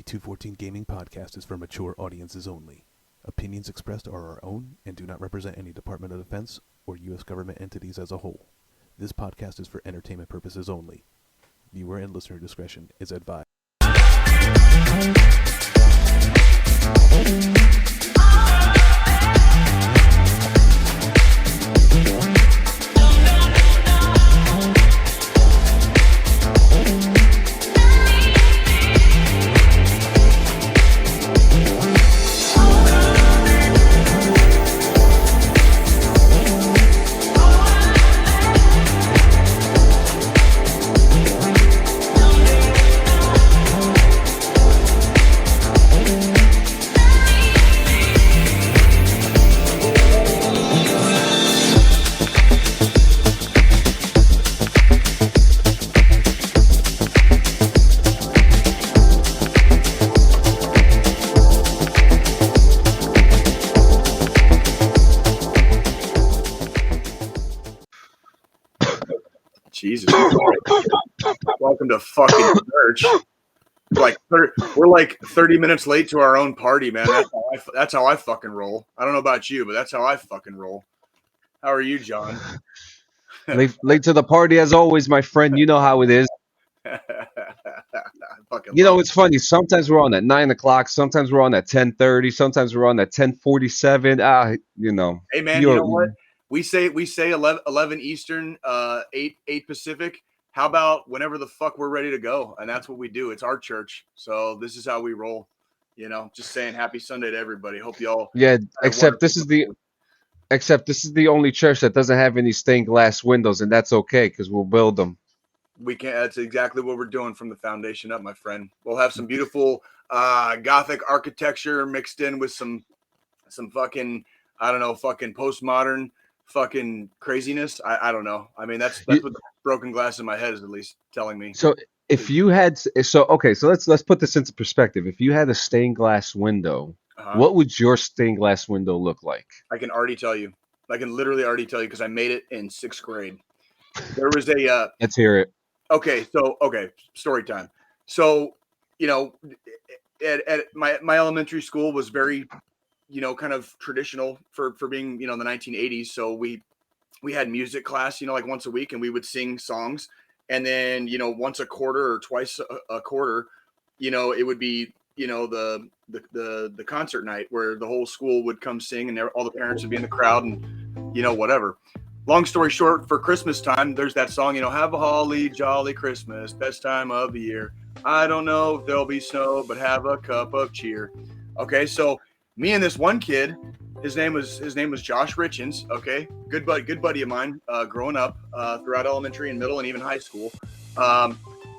DD214 Gaming Podcast is for mature audiences only. Opinions expressed are our own and do not represent any Department of Defense or U.S. government entities as a whole. This podcast is for entertainment purposes only. Viewer and listener discretion is advised. Jesus. Welcome to fucking church. We're like 30 minutes late to our own party, man. That's how I fucking roll. I don't know about you, but that's how I fucking roll. How are you, John? Late to the party as always, my friend. You know how it is. It's funny. Sometimes we're on at 9 o'clock. Sometimes we're on at 10:30. Sometimes we're on at 10:47. Hey, man, you know what? We say 11 Eastern, 8 Pacific. How about whenever the fuck we're ready to go? And that's what we do. It's our church. So this is how we roll. Just saying happy Sunday to everybody. Hope y'all. Yeah, except this is the only church that doesn't have any stained glass windows, and that's okay because we'll build them. We can't. That's exactly what we're doing from the foundation up, my friend. We'll have some beautiful Gothic architecture mixed in with some fucking, I don't know, fucking postmodern fucking craziness. I don't know. I mean, that's what the broken glass in my head is at least telling me. So if you had, so let's put this into perspective. If you had a stained glass window, what would your stained glass window look like? I can already tell you. I can literally already tell you because I made it in 6th grade. There was a. Let's hear it. Okay, story time. So, at my elementary school was very, kind of traditional for being, the 1980s. So we had music class, like once a week, and we would sing songs. And then, once a quarter or twice a quarter, it would be, the concert night where the whole school would come sing and all the parents would be in the crowd and, whatever. Long story short, for Christmas time, there's that song, have a holly jolly Christmas, best time of the year. I don't know if there'll be snow, but have a cup of cheer. Okay, so me and this one kid, his name was Josh Richens. Okay, good buddy of mine. Growing up throughout elementary and middle and even high school,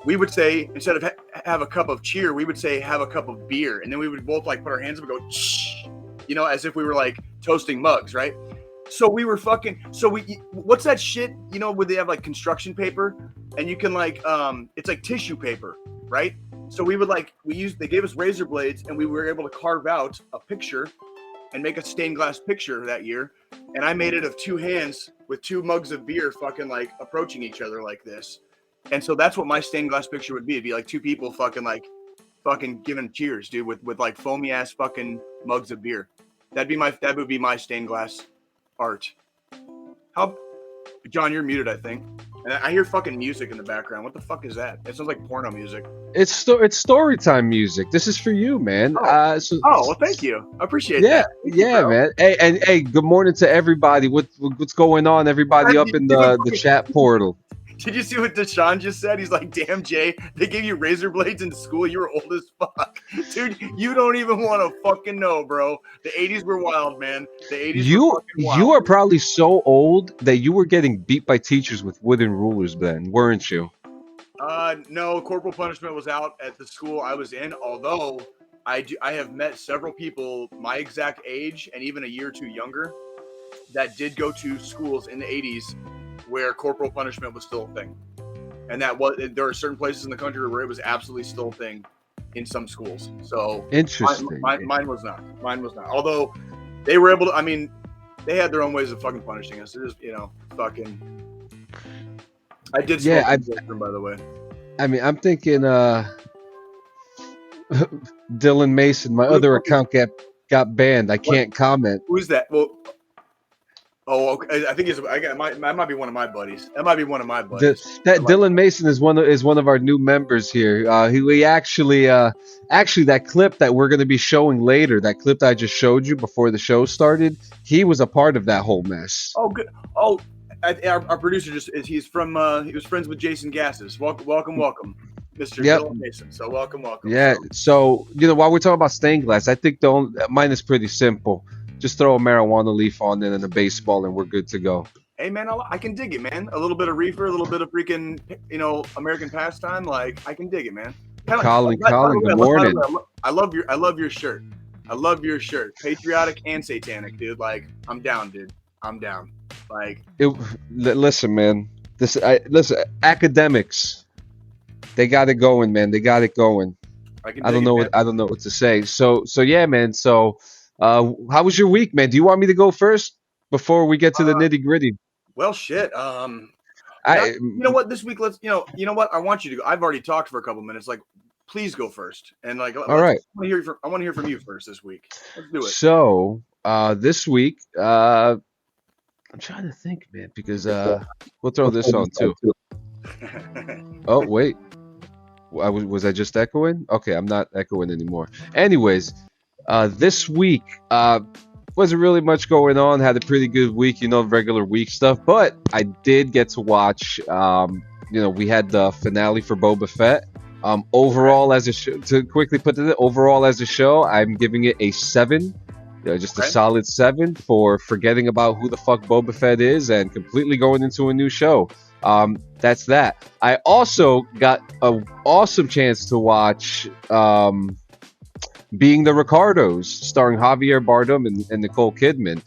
we would say instead of have a cup of cheer, we would say have a cup of beer, and then we would both like put our hands up and go, shh, as if we were like toasting mugs, right? So we were what's that shit, where they have like construction paper and you can like, it's like tissue paper, right? So we would they gave us razor blades and we were able to carve out a picture and make a stained glass picture that year. And I made it of two hands with two mugs of beer fucking like approaching each other like this. And so that's what my stained glass picture would be. It'd be like two people fucking giving cheers, dude, with like foamy ass fucking mugs of beer. That would be my stained glass art. John, you're muted, I think. And I hear fucking music in the background. What the fuck is that? It sounds like porno music. It's story time music. This is for you, man. Well, thank you. I appreciate that. Yeah, man. Hey, good morning to everybody. What's going on, everybody up in the chat portal? Did you see what Deshaun just said? He's like, damn, Jay, they gave you razor blades in school. You were old as fuck. Dude, you don't even want to fucking know, bro. The 80s were wild, man. The 80s were fucking wild. You are probably so old that you were getting beat by teachers with wooden rulers then, weren't you? No, corporal punishment was out at the school I was in, although I have met several people my exact age and even a year or two younger that did go to schools in the 80s where corporal punishment was still a thing. And there are certain places in the country where it was absolutely still a thing in some schools. So interesting. Mine was not. Although they were able to, they had their own ways of fucking punishing us. It is, fucking. I did smoke by the way. I mean, I'm thinking Dylan Mason. My other account got banned. I can't comment. Who's that? Well, okay. I think that might be one of my buddies. That might be one of my buddies. Dylan Mason is one of our new members here. He actually that clip that we're going to be showing later, that clip that I just showed you before the show started, he was a part of that whole mess. Oh, good. Oh, our producer he was friends with Jason Gassis. Welcome, Mr. Dylan Mason. So welcome. Yeah. So while we're talking about stained glass, I think mine is pretty simple. Just throw a marijuana leaf on it and a baseball, and we're good to go. Hey man, I can dig it, man. A little bit of reefer, a little bit of freaking, American pastime. Like I can dig it, man. Colin, good morning. I love your shirt. I love your shirt. Patriotic and satanic, dude. Like I'm down, dude. I'm down. Like listen, man. Listen, academics. They got it going, man. They got it going. I don't know what to say. So yeah, man. So. How was your week, man? Do you want me to go first before we get to the nitty gritty? Well, shit. You know what? This week, you know what? I want you to go. I've already talked for a couple minutes. Like, please go first. And like, all right. I want to hear from you first this week. Let's do it. So, this week, I'm trying to think, man, because we'll throw this on too. Oh wait, was I just echoing? Okay, I'm not echoing anymore. Anyways. This week wasn't really much going on. Had a pretty good week, regular week stuff. But I did get to watch. We had the finale for Boba Fett. Overall, as a show, to quickly put it, overall as a show, I'm giving it a 7. Just a solid 7 for forgetting about who the fuck Boba Fett is and completely going into a new show. That's that. I also got an awesome chance to watch. Being the Ricardos, starring Javier Bardem and Nicole Kidman,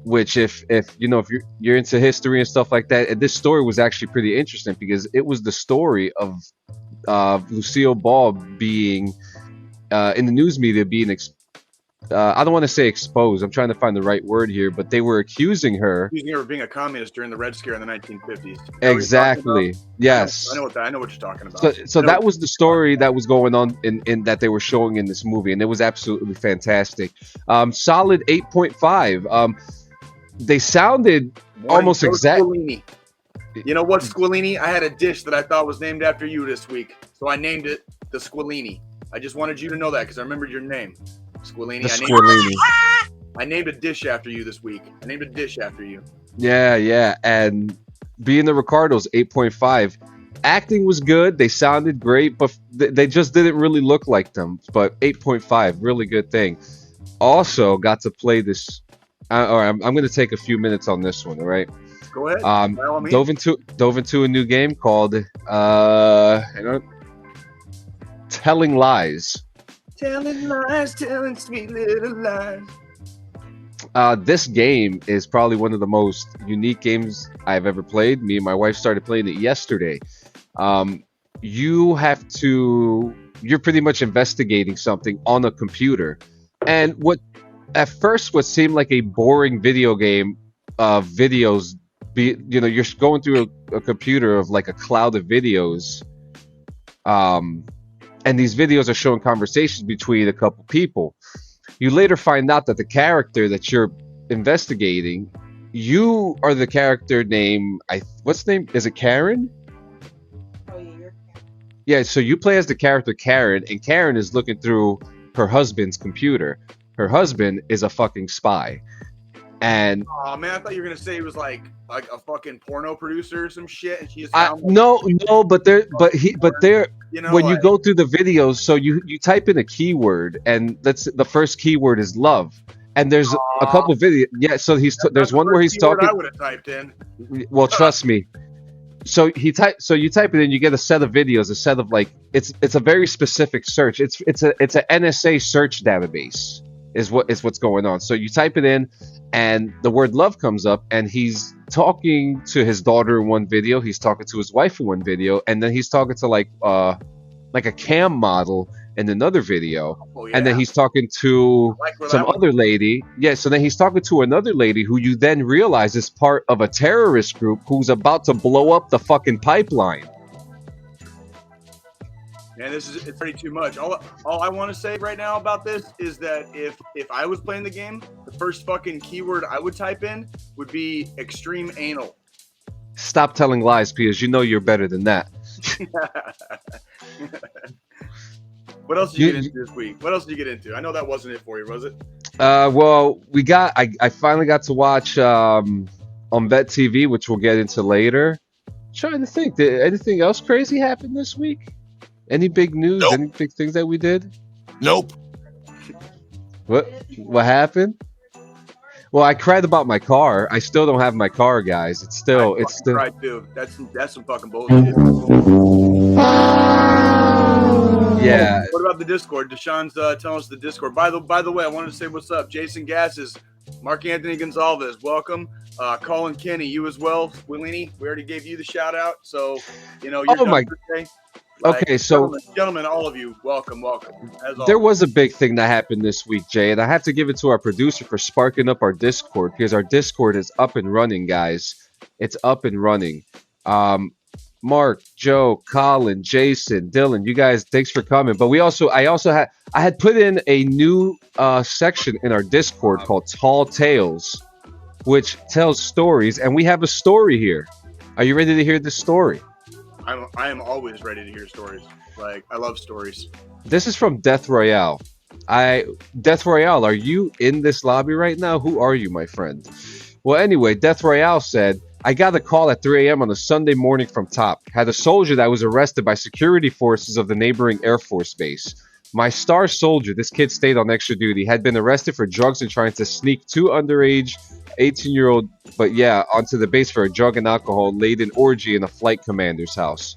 which if you're into history and stuff like that, and this story was actually pretty interesting because it was the story of Lucille Ball being in the news media being I don't want to say exposed. I'm trying to find the right word here, but they were accusing her of being a communist during the Red Scare in the 1950s. Exactly. Yes. I know what you're talking about. So that was the story that was going on in that they were showing in this movie, and it was absolutely fantastic. Solid 8.5. They sounded almost exact. You know what, Squillini? I had a dish that I thought was named after you this week, so I named it the Squillini. I just wanted you to know that because I remembered your name. Squillini. I named a dish after you this week. I named a dish after you. Yeah. And being the Ricardos, 8.5. Acting was good. They sounded great, but they just didn't really look like them. But 8.5, really good thing. Also got to play this. I'm going to take a few minutes on this one. All right. Go ahead. Dove into a new game called Telling Lies. Telling lies, telling sweet little lies. This game is probably one of the most unique games I've ever played. Me and my wife started playing it yesterday. You're pretty much investigating something on a computer. And what seemed like a boring video game of videos, you're going through a computer of like a cloud of videos. And these videos are showing conversations between a couple people. You later find out that the character that you're investigating, you are the character named, what's the name? Is it Karen? Oh, yeah, you're Karen. Yeah, so you play as the character Karen, and Karen is looking through her husband's computer. Her husband is a fucking spy. And oh man, I thought you were gonna say he was like a fucking porno producer or some shit, and she just no, but when you go through the videos, so you type in a keyword, and the first keyword is love, and there's a couple of videos. Yeah, so there's one where he's talking. I would have typed in. Well, trust me. So you type it in, you get a set of videos, a set of it's a very specific search. It's a NSA search database is what's going on. So you type it in, and the word love comes up, and he's talking to his daughter in one video, he's talking to his wife in one video, and then he's talking to like a cam model in another video. And then he's talking to some other lady. Yeah, so then he's talking to another lady who you then realize is part of a terrorist group who's about to blow up the fucking pipeline. Man, it's pretty too much. All I want to say right now about this is that if I was playing the game, the first fucking keyword I would type in would be extreme anal. Stop telling lies, because you know you're better than that. What else did you get into this week? What else did you get into? I know that wasn't it for you, was it? Well, I finally got to watch on Bet TV, which we'll get into later. Trying to think, did anything else crazy happen this week? Any big news? Nope. Any big things that we did? Nope. What happened? Well, I cried about my car. I still don't have my car, guys. It's still. Right, too. That's some fucking bullshit. Yeah. What about the Discord? Deshaun's telling us the Discord. By the way, I wanted to say what's up. Jason Gasses, Mark Anthony Gonzalez, welcome. Colin Kenny, you as well. Willini, we already gave you the shout out. So, you're done for today. Okay, so gentlemen, all of you, welcome. There was a big thing that happened this week, Jay, and I have to give it to our producer for sparking up our Discord, because our Discord is up and running, guys. It's up and running. Mark, Joe, Colin, Jason, Dylan, you guys, thanks for coming. But I had put in a new section in our Discord called Tall Tales, which tells stories, and we have a story here. Are you ready to hear this story? I am always ready to hear stories. Like, I love stories. This is from Death Royale. Death Royale, are you in this lobby right now? Who are you, my friend? Well, anyway, Death Royale said, I got a call at 3 a.m. on a Sunday morning from TOP. Had a soldier that was arrested by security forces of the neighboring Air Force Base. My star soldier, this kid stayed on extra duty, had been arrested for drugs and trying to sneak two underage 18-year-old, onto the base for a drug and alcohol-laden orgy in a flight commander's house.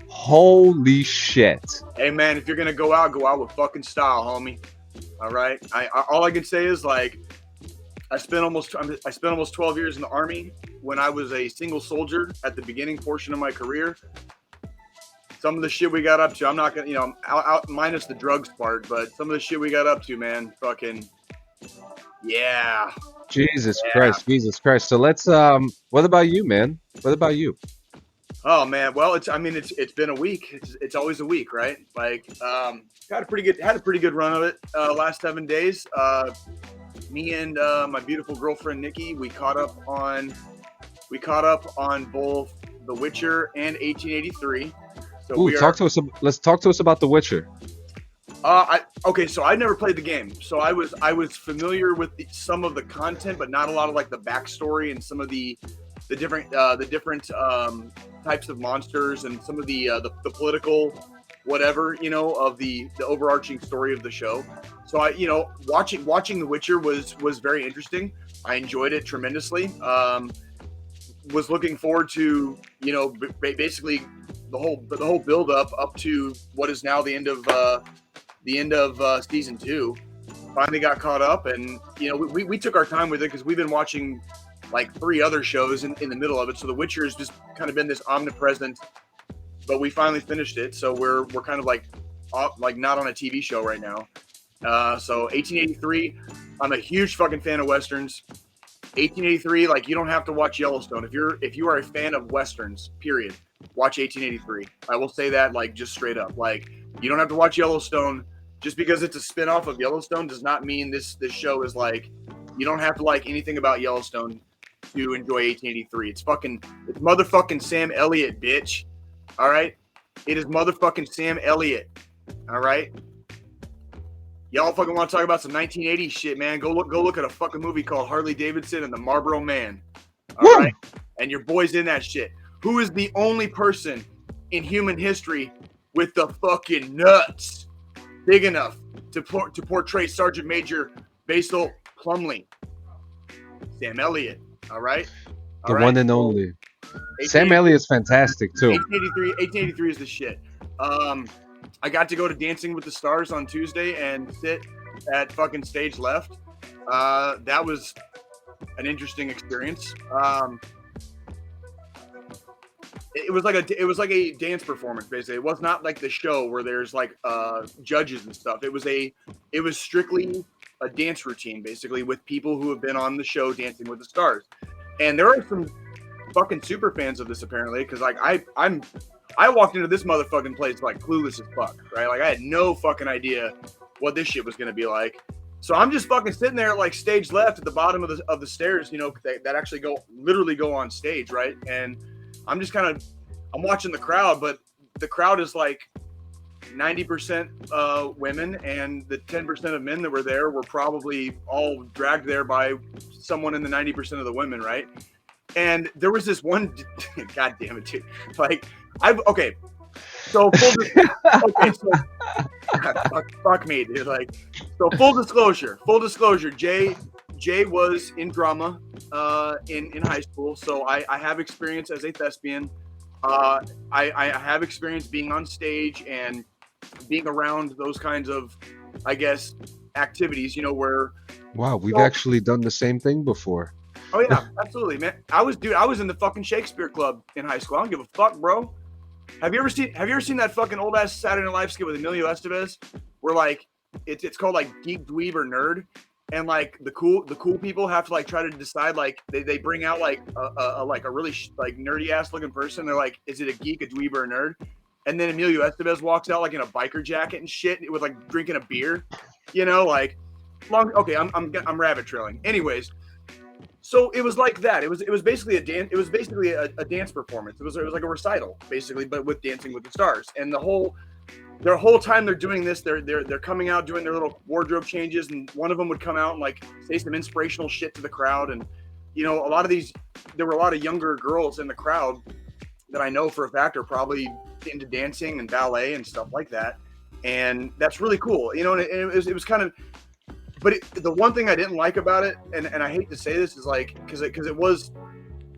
Holy shit. Hey, man, if you're going to go out with fucking style, homie. All right? All I can say is, like, I spent almost 12 years in the Army when I was a single soldier at the beginning portion of my career. Some of the shit we got up to, I'm not going to, out minus the drugs part, but some of the shit we got up to, man, fucking, yeah. Jesus Christ. So let's, what about you, man? What about you? Oh, man. Well, it's been a week. It's always a week, right? Like, had a pretty good run of it last 7 days. Me and my beautiful girlfriend Nikki, we caught up on both The Witcher and 1883. So let's talk to us about The Witcher. So I never played the game, so I was familiar with some of the content, but not a lot of like the backstory and some of the different types of monsters and some of the political whatever of the overarching story of the show. So watching The Witcher was very interesting. I enjoyed it tremendously. Was looking forward to basically the whole build up to what is now the end of season 2. Finally got caught up, and we took our time with it because we've been watching like 3 other shows in the middle of it. So The Witcher has just kind of been this omnipresent, but we finally finished it. So we're kind of like not on a TV show right now. So 1883, I'm a huge fucking fan of Westerns. 1883, like, you don't have to watch Yellowstone. If you are a fan of Westerns, period, watch 1883. I will say that, like, just straight up. Like, you don't have to watch Yellowstone. Just because it's a spin-off of Yellowstone does not mean this show is like, you don't have to like anything about Yellowstone to enjoy 1883. It's motherfucking Sam Elliott, bitch. All right? It is motherfucking Sam Elliott. All right? Y'all fucking want to talk about some 1980s shit, man? Go look at a fucking movie called Harley Davidson and the Marlboro Man. All right? And your boy's in that shit. Who is the only person in human history with the fucking nuts big enough to portray Sergeant Major Basil Plumley? Sam Elliott. All right? The one and only. Sam Elliott's fantastic, too. 1883 is the shit. I got to go to Dancing with the Stars on Tuesday and sit at fucking stage left. That was an interesting experience. It was like a dance performance, basically. It was not like the show where there's like judges and stuff. It was strictly a dance routine, basically, with people who have been on the show Dancing with the Stars. And there are some fucking super fans of this apparently, because like I walked into this motherfucking place like clueless as fuck, right? Like I had no fucking idea what this shit was gonna be like. So I'm just fucking sitting there like stage left at the bottom of the stairs, you know, that actually literally go on stage, right? And I'm just I'm watching the crowd, but the crowd is like 90% women, and the 10% of men that were there were probably all dragged there by someone in the 90% of the women, right? And there was this one, god damn it, dude. Like, okay. So fuck me, dude. Like, so full disclosure. Jay was in drama in high school, so I have experience as a thespian. I have experience being on stage and being around those kinds of, I guess, activities, you know, where. Wow, we've actually done the same thing before. Oh yeah, absolutely, man. I was in the fucking Shakespeare Club in high school. I don't give a fuck, bro. Have you ever seen that fucking old ass Saturday Night Live skit with Emilio Estevez, where like it's called like Geek, Dweeb, or Nerd, and like the cool people have to like try to decide, like they bring out like a really like nerdy ass looking person. They're like, is it a geek, a dweeb, or a nerd? And then Emilio Estevez walks out like in a biker jacket and shit with like drinking a beer, you know, like long. Okay, I'm rabbit trailing. Anyways. So it was like that. It was basically a dance. It was basically a dance performance. It was like a recital, basically, but with Dancing with the Stars. And their whole time they're doing this, they're coming out doing their little wardrobe changes, and one of them would come out and like say some inspirational shit to the crowd. And you know, there were a lot of younger girls in the crowd that I know for a fact are probably into dancing and ballet and stuff like that. And that's really cool, you know. And it was kind of. But the one thing I didn't like about it, and I hate to say this, is like because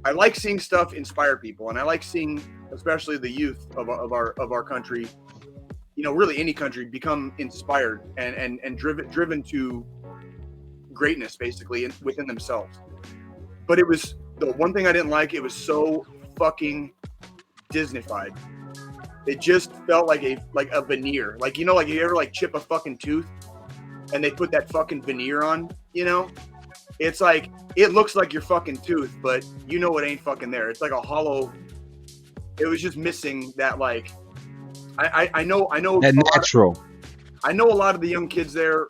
I like seeing stuff inspire people, and I like seeing especially the youth of our country, you know, really any country, become inspired and driven to greatness, basically, within themselves. But it was the one thing I didn't like. It was so fucking Disneyfied. It just felt like a veneer, like, you know, like you ever like chip a fucking tooth. And they put that fucking veneer on, you know? It's like, it looks like your fucking tooth, but you know it ain't fucking there. It's like a hollow. It was just missing that, like, I know. That natural. I know a lot of the young kids there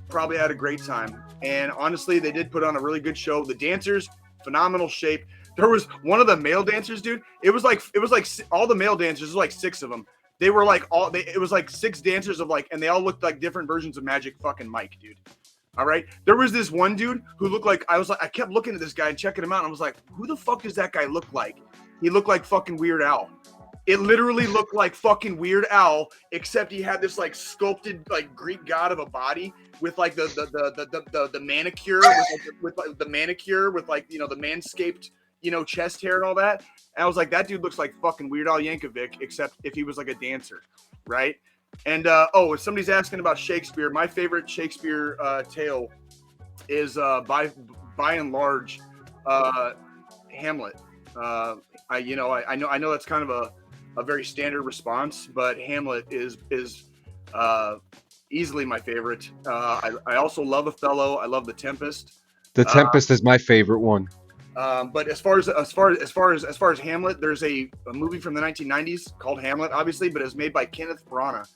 probably had a great time. And honestly, they did put on a really good show. The dancers, phenomenal shape. There was one of the male dancers, dude. It was like all the male dancers, there's like 6 of them. They were like it was like 6 dancers of like, and they all looked like different versions of Magic fucking Mike, dude. All right. There was this one dude who looked like, I kept looking at this guy and checking him out. And I was like, who the fuck does that guy look like? He looked like fucking Weird Al. It literally looked like fucking Weird Al, except he had this like sculpted like Greek god of a body with like the manicure with the manicure with like, you know, the manscaped, you know, chest hair and all that. And I was like, that dude looks like fucking Weird Al Yankovic, except if he was like a dancer, right? And if somebody's asking about Shakespeare, my favorite Shakespeare tale is by and large Hamlet. I know that's kind of a very standard response, but Hamlet is easily my favorite. I also love Othello. I love The Tempest. The Tempest is my favorite one. But as far as Hamlet, there's a movie from the 1990s called Hamlet, obviously, but it's made by Kenneth Branagh,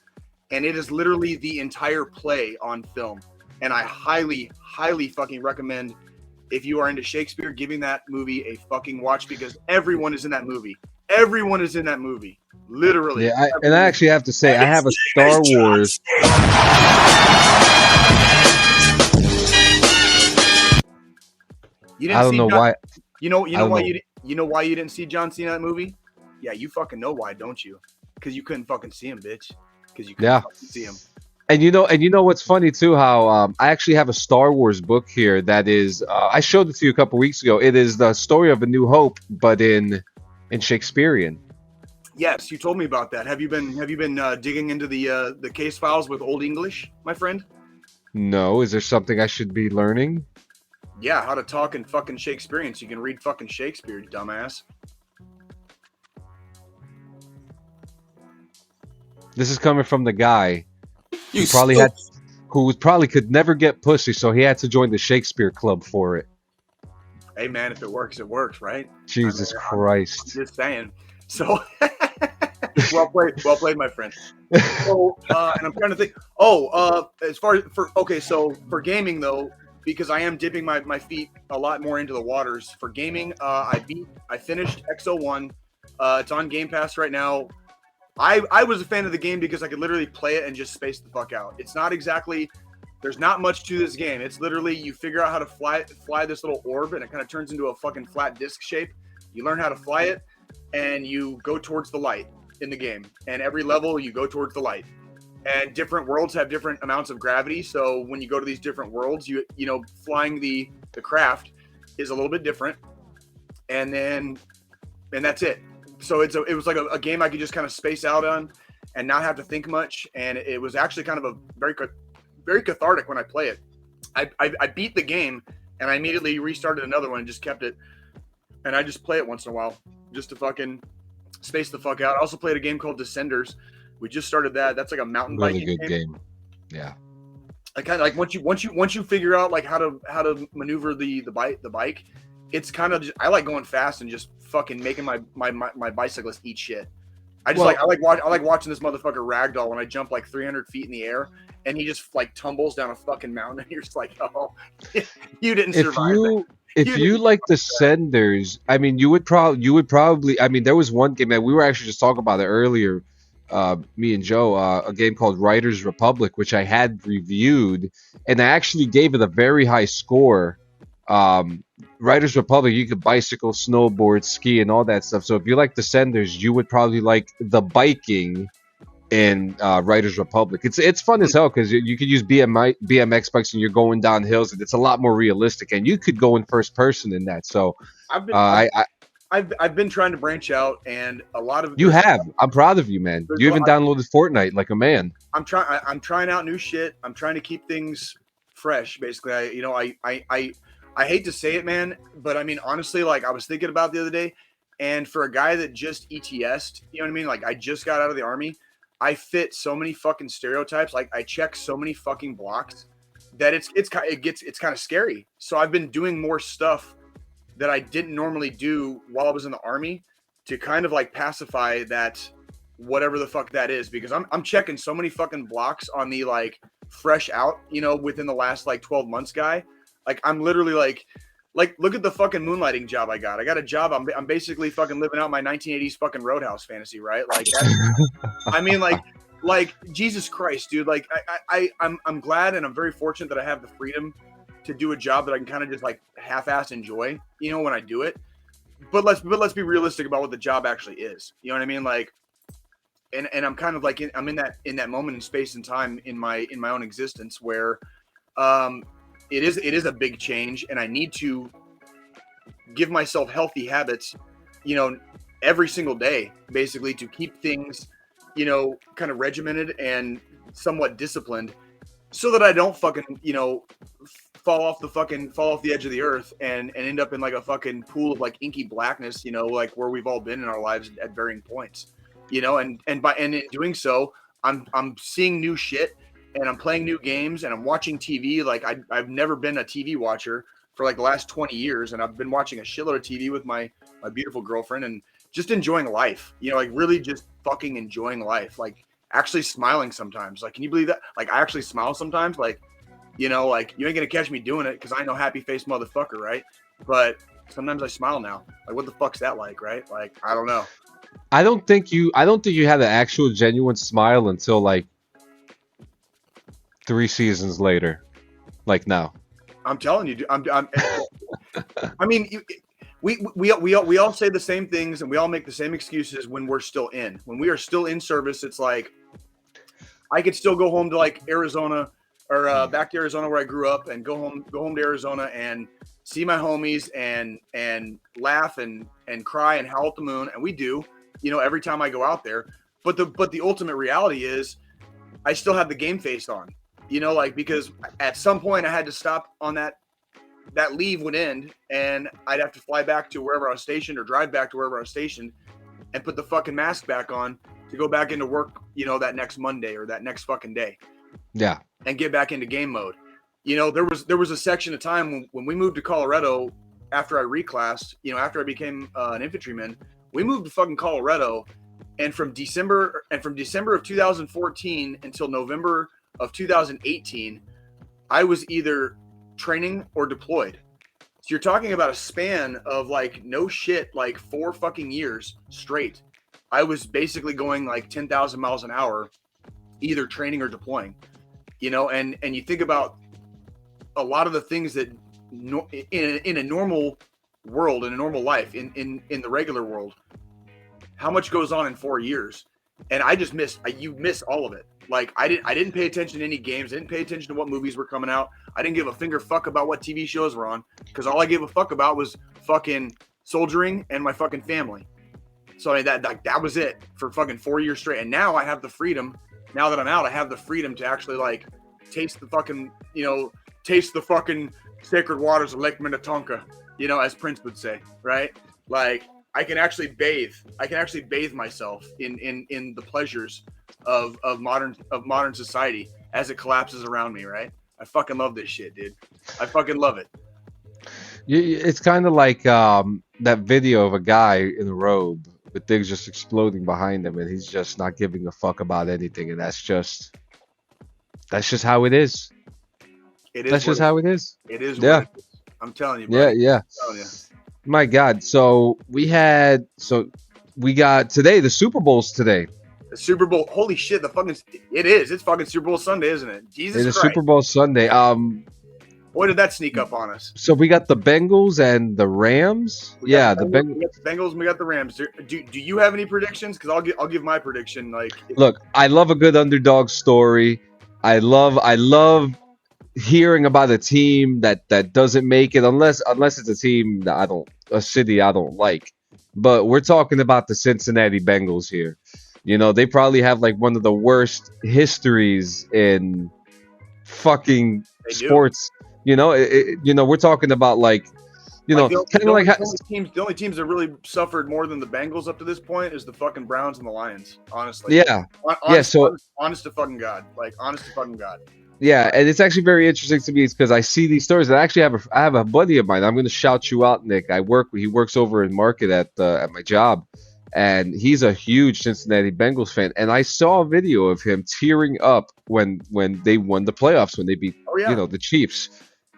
and it is literally the entire play on film. And I highly, highly fucking recommend, if you are into Shakespeare, giving that movie a fucking watch, because everyone is in that movie. Everyone is in that movie, literally. Yeah, I actually have to say, I have a Star Wars. I don't know why. You know why you didn't see John Cena in that movie? Yeah, you fucking know why, don't you? Because you couldn't fucking see him, bitch. Because you couldn't fucking see him. And you know what's funny too? How I actually have a Star Wars book here that is. I showed it to you a couple weeks ago. It is the story of A New Hope, but in Shakespearean. Yes, you told me about that. Have you been digging into the case files with Old English, my friend? No. Is there something I should be learning? Yeah, how to talk in fucking Shakespearean so you can read fucking Shakespeare, you dumbass. This is coming from the guy who probably could never get pussy, so he had to join the Shakespeare Club for it. Hey man, if it works, it works, right? Jesus I'm Christ. just saying. So well played, my friend. So and I'm trying to think. As far as so for gaming though, because I am dipping my feet a lot more into the waters. For gaming, I finished X01. It's on Game Pass right now. I was a fan of the game because I could literally play it and just space the fuck out. It's not exactly, there's not much to this game. It's literally you figure out how to fly this little orb and it kind of turns into a fucking flat disc shape. You learn how to fly it and you go towards the light in the game. And every level you go towards the light. And different worlds have different amounts of gravity. So when you go to these different worlds, you know, flying the craft is a little bit different. And that's it. So it was like a game I could just kind of space out on and not have to think much. And it was actually kind of a very cathartic when I play it. I beat the game and I immediately restarted another one and just kept it. And I just play it once in a while just to fucking space the fuck out. I also played a game called Descenders. We just started that. That's like a mountain biking Really good game. Yeah. I kind of like once you figure out like how to maneuver the bike, it's kind of just, I like going fast and just fucking making my bicyclist eat shit. I like watching this motherfucker ragdoll when I jump like 300 feet in the air and he just like tumbles down a fucking mountain and you're just like, oh, you didn't survive. If you like Descenders, I mean, you would probably. I mean, there was one game that we were actually just talking about it earlier. Me and Joe, a game called Riders Republic, which I had reviewed, and I actually gave it a very high score. Riders Republic, you could bicycle, snowboard, ski, and all that stuff. So if you like Descenders, you would probably like the biking in Riders Republic. It's fun as hell because you could use BMX bikes and you're going down hills, and it's a lot more realistic. And you could go in first person in that. So I've been trying to branch out, and a lot of I'm proud of you, man. You even downloaded Fortnite like a man. I'm trying out new shit. I'm trying to keep things fresh. Basically, I hate to say it, man, but I mean honestly, like I was thinking about the other day, and for a guy that just ETS'd, you know what I mean? Like I just got out of the army, I fit so many fucking stereotypes. Like I check so many fucking blocks that it's kind of scary. So I've been doing more stuff that I didn't normally do while I was in the army to kind of like pacify that whatever the fuck that is, because I'm checking so many fucking blocks on the like fresh out, you know, within the last like 12 months guy. Like I'm literally like look at the fucking moonlighting job I got. I got a job. I'm basically fucking living out my 1980s fucking Roadhouse fantasy, right? Like I mean like Jesus Christ, dude. Like I'm glad and I'm very fortunate that I have the freedom to do a job that I can kind of just like half-ass enjoy, you know, when I do it. But let's be realistic about what the job actually is. You know what I mean? Like, and I'm kind of like I'm in that moment in space and time in my own existence where, it is a big change, and I need to give myself healthy habits, you know, every single day, basically to keep things, you know, kind of regimented and somewhat disciplined, so that I don't fucking, you know, fall off the edge of the earth and end up in like a fucking pool of like inky blackness, you know, like where we've all been in our lives at varying points, you know, and in doing so, I'm seeing new shit and I'm playing new games and I'm watching TV. Like I've never been a TV watcher for like the last 20 years. And I've been watching a shitload of TV with my beautiful girlfriend and just enjoying life, you know, like really just fucking enjoying life. Like actually smiling sometimes. Like, can you believe that? Like I actually smile sometimes. Like, you know, like you ain't gonna catch me doing it because I know happy face motherfucker, right? But sometimes I smile now. Like, what the fuck's that like, right? Like, I don't know. I don't think you had an actual genuine smile until like 3 seasons later, like now. I'm telling you, I mean, we all say the same things and we all make the same excuses when we're still in. When we are still in service, it's like I could still go home to like Arizona or back to Arizona where I grew up and go home to Arizona and see my homies and laugh and cry and howl at the moon, and we do, you know, every time I go out there. But the ultimate reality is I still have the game face on. You know, like, because at some point I had to stop on that leave would end and I'd have to fly back to wherever I was stationed or drive back to wherever I was stationed and put the fucking mask back on to go back into work, you know, that next Monday or that next fucking day. Yeah. And get back into game mode. You know, there was a section of time when we moved to Colorado after I reclassed, after I became an infantryman, we moved to fucking Colorado, and from December of 2014 until November of 2018, I was either training or deployed. So you're talking about a span of like no shit, like 4 fucking years straight. I was basically going like 10,000 miles an hour, either training or deploying, and you think about a lot of the things that in a normal world, in a normal life, in the regular world, how much goes on in 4 years. And I just you miss all of it. Like I didn't pay attention to any games. I didn't pay attention to what movies were coming out. I didn't give a finger fuck about what TV shows were on, because all I gave a fuck about was fucking soldiering and my fucking family. So I mean, that was it for fucking 4 years straight. And now I have the freedom. Now that I'm out, I have the freedom to actually like taste the fucking sacred waters of Lake Minnetonka, as Prince would say, right? Like I can actually bathe. I can actually bathe myself in the pleasures of modern society as it collapses around me, right? I fucking love this shit, dude. I fucking love it. It's kind of like that video of a guy in a robe with things just exploding behind him, and he's just not giving a fuck about anything, and that's just how it is. It is. That's just how it is. It is. Yeah. What it is. I'm telling you, bro. Yeah. I'm telling you. My God. So we got today, the Super Bowl's today. The Super Bowl. Holy shit! It is. It's fucking Super Bowl Sunday, isn't it? Jesus It's Christ. Super Bowl Sunday. Boy, did that sneak up on us. So we got the Bengals and the Rams. We got The Bengals. We got the Bengals and we got the Rams. Do you have any predictions? Because I'll give my prediction. Look, I love a good underdog story. I love hearing about a team that doesn't make it unless it's a team that a city I don't like. But we're talking about the Cincinnati Bengals here. They probably have like one of the worst histories in fucking sports. We're talking about like kind of like the only teams that really suffered more than the Bengals up to this point is the fucking Browns and the Lions. Honestly, honest to fucking God, honest to fucking God. Yeah, and it's actually very interesting to me because I see these stories. And I actually have a buddy of mine. I'm going to shout you out, Nick. He works over in market at my job, and he's a huge Cincinnati Bengals fan. And I saw a video of him tearing up when they won the playoffs, when they beat the Chiefs.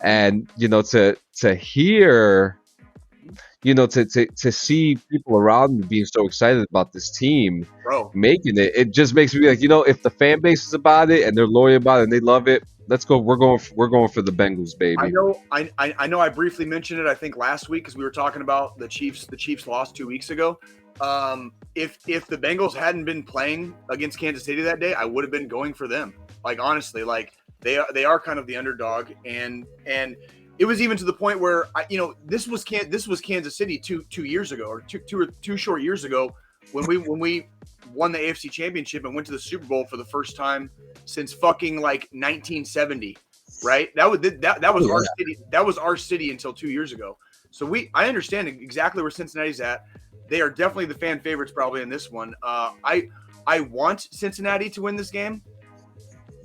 And to hear, to see people around me being so excited about this team making it just makes me like, if the fan base is about it and they're loyal about it and they love it, let's go. We're going for the Bengals, baby. I know. I briefly mentioned it, I think last week, because we were talking about the Chiefs. The Chiefs lost 2 weeks ago. If the Bengals hadn't been playing against Kansas City that day, I would have been going for them. Like honestly, like they are kind of the underdog, and it was even to the point where this was Kansas City two years ago, or two short years ago, when we won the AFC Championship and went to the Super Bowl for the first time since fucking like 1970, right? That was our city. That was our city until 2 years ago. So I understand exactly where Cincinnati's at. They are definitely the fan favorites probably in this one. I want Cincinnati to win this game,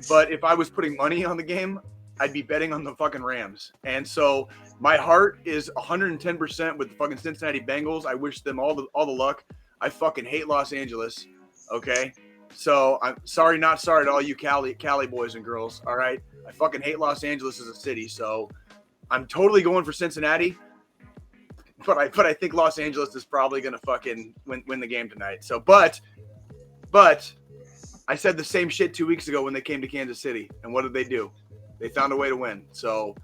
but if I was putting money on the game, I'd be betting on the fucking Rams. And so my heart is 110% with the fucking Cincinnati Bengals. I wish them all the luck. I fucking hate Los Angeles. Okay. So I'm sorry, not sorry to all you Cali boys and girls. All right. I fucking hate Los Angeles as a city. So I'm totally going for Cincinnati, but I think Los Angeles is probably going to fucking win the game tonight. So, but I said the same shit 2 weeks ago when they came to Kansas City. And what did they do? They found a way to win. So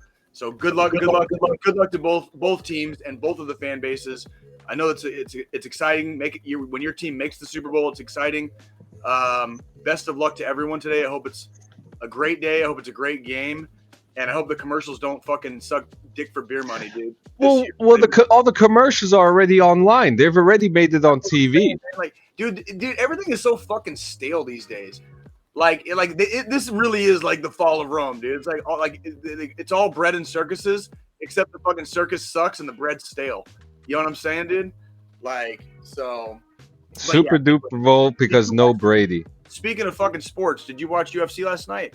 good luck to both teams and both of the fan bases. I know it's exciting. When your team makes the Super Bowl, it's exciting. Best of luck to everyone today. I hope it's a great day. I hope it's a great game, and I hope the commercials don't fucking suck dick for beer money, dude. All the commercials are already online. They've already made it on TV. Like, dude, everything is so fucking stale these days. This really is like the fall of Rome, dude. It's it's all bread and circuses, except the fucking circus sucks and the bread's stale. You know what I'm saying, dude? Super duper bowl because no Brady. Speaking of fucking sports, did you watch UFC last night?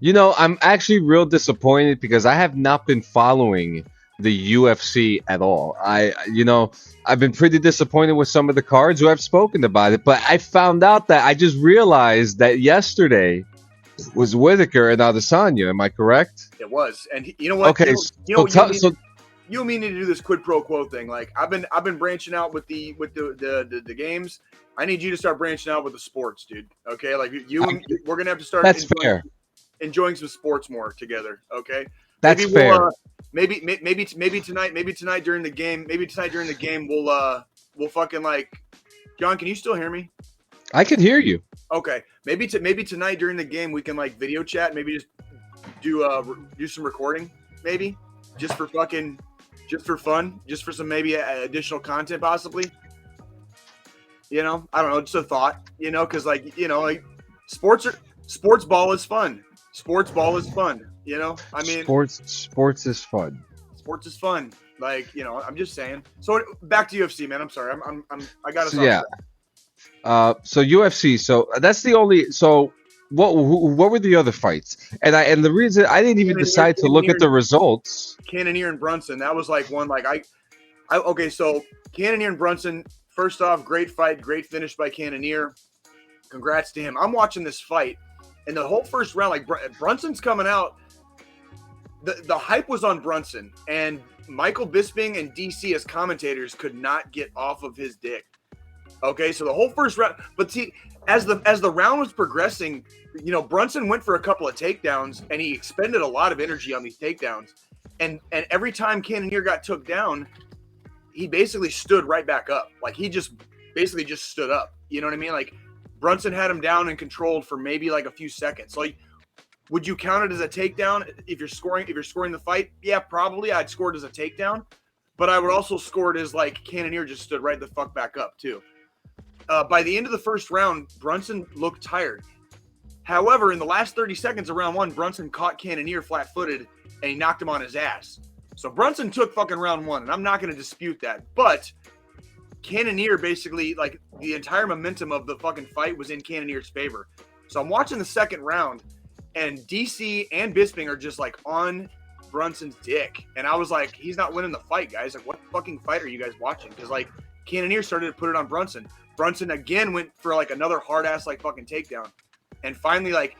I'm actually real disappointed because I have not been following the UFC at all. I've been pretty disappointed with some of the cards who have spoken about it, but I found out that I just realized that yesterday was Whitaker and Adesanya. Am I correct? It was, and you know what? Okay, You and me need to do this quid pro quo thing. Like I've been branching out with the games. I need you to start branching out with the sports, dude. Okay, like we're gonna have to start. That's fair. Enjoying some sports more together. Okay, that's fair. Maybe tonight during the game. Maybe tonight during the game we'll fucking like. John, can you still hear me? I can hear you. Okay, maybe tonight during the game we can like video chat. Maybe just do some recording. Maybe just for fun, just for some maybe additional content possibly. I don't know, just a thought. Because like sports ball is fun. Sports ball is fun. I mean, sports is fun. Sports is fun. Like I'm just saying. So back to UFC, man. I'm sorry. I got us. Yeah. So UFC. So that's the only. So what were the other fights? And the reason I didn't even decide to look at the results. Cannonier and Brunson. That was like one. Like okay. So Cannonier and Brunson. First off, great fight, great finish by Cannonier. Congrats to him. I'm watching this fight, and the whole first round, like Brunson's coming out. The hype was on Brunson, and Michael Bisping and DC as commentators could not get off of his dick. Okay, so the whole first round, but see, as the round was progressing, Brunson went for a couple of takedowns, and he expended a lot of energy on these takedowns, and every time Cannonier got took down, he basically stood right back up. Like he just basically just stood up. You know what I mean? Like Brunson had him down and controlled for maybe like a few seconds. Like, would you count it as a takedown if you're scoring the fight? Yeah, probably. I'd score it as a takedown, but I would also score it as like Cannonier just stood right the fuck back up too. By the end of the first round, Brunson looked tired. However, in the last 30 seconds of round one, Brunson caught Cannonier flat-footed and he knocked him on his ass. So Brunson took fucking round one, and I'm not going to dispute that. But Cannonier basically, like, the entire momentum of the fucking fight was in Cannonier's favor. So I'm watching the second round, and DC and Bisping are just, like, on Brunson's dick. And I was like, he's not winning the fight, guys. Like, what fucking fight are you guys watching? Because, like, Cannonier started to put it on Brunson. Brunson again went for, like, another hard-ass, like, fucking takedown. And finally, like,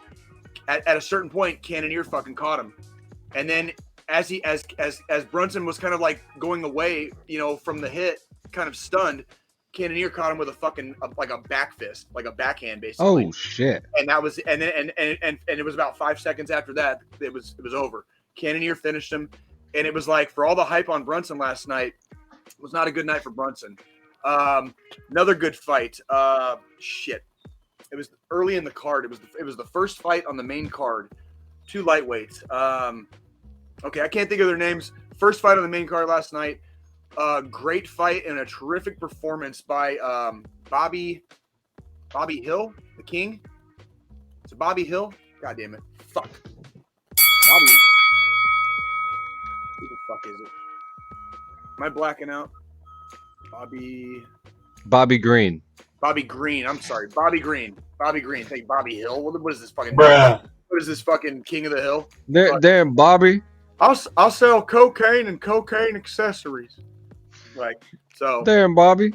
at a certain point, Cannonier fucking caught him. And then as Brunson was kind of like going away, from the hit, kind of stunned, Cannonier caught him with a fucking like a back fist, like a backhand, basically. Oh shit! And that was, and it was about 5 seconds after that, it was over. Cannonier finished him, and it was like, for all the hype on Brunson last night, it was not a good night for Brunson. Another good fight. Shit. It was early in the card. It was the first fight on the main card. 2 lightweights. Okay, I can't think of their names. First fight on the main card last night. Great fight and a terrific performance by Bobby Hill, the King. Is it Bobby Hill? God damn it. Fuck. Bobby. Who the fuck is it? Am I blacking out? Bobby Green. Bobby Green. I'm sorry. Bobby Green. Thank Bobby Hill. What is this fucking? Bruh. What is this fucking King of the Hill? Damn, Bobby. I'll sell cocaine and cocaine accessories. Like, so. Damn, Bobby.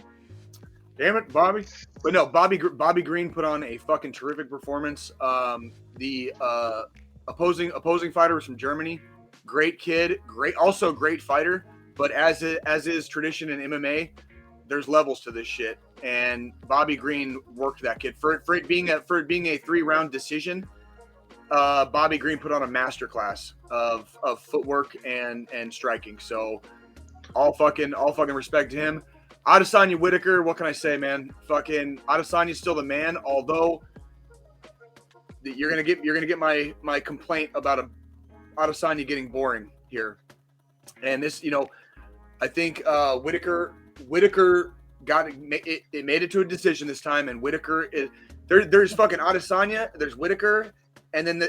Damn it, Bobby. But no, Bobby Green put on a fucking terrific performance. The opposing fighter was from Germany. Great kid, also great fighter. But as is tradition in MMA, there's levels to this shit. And Bobby Green worked that kid for it being a 3-round decision. Bobby Green put on a masterclass of footwork and striking. So all fucking respect to him. Adesanya Whitaker, what can I say, man? Fucking Adesanya's still the man. Although you're gonna get my complaint about Adesanya getting boring here. And this, I think Whitaker got it. It made it to a decision this time, and Whitaker is there's fucking Adesanya. There's Whitaker. And then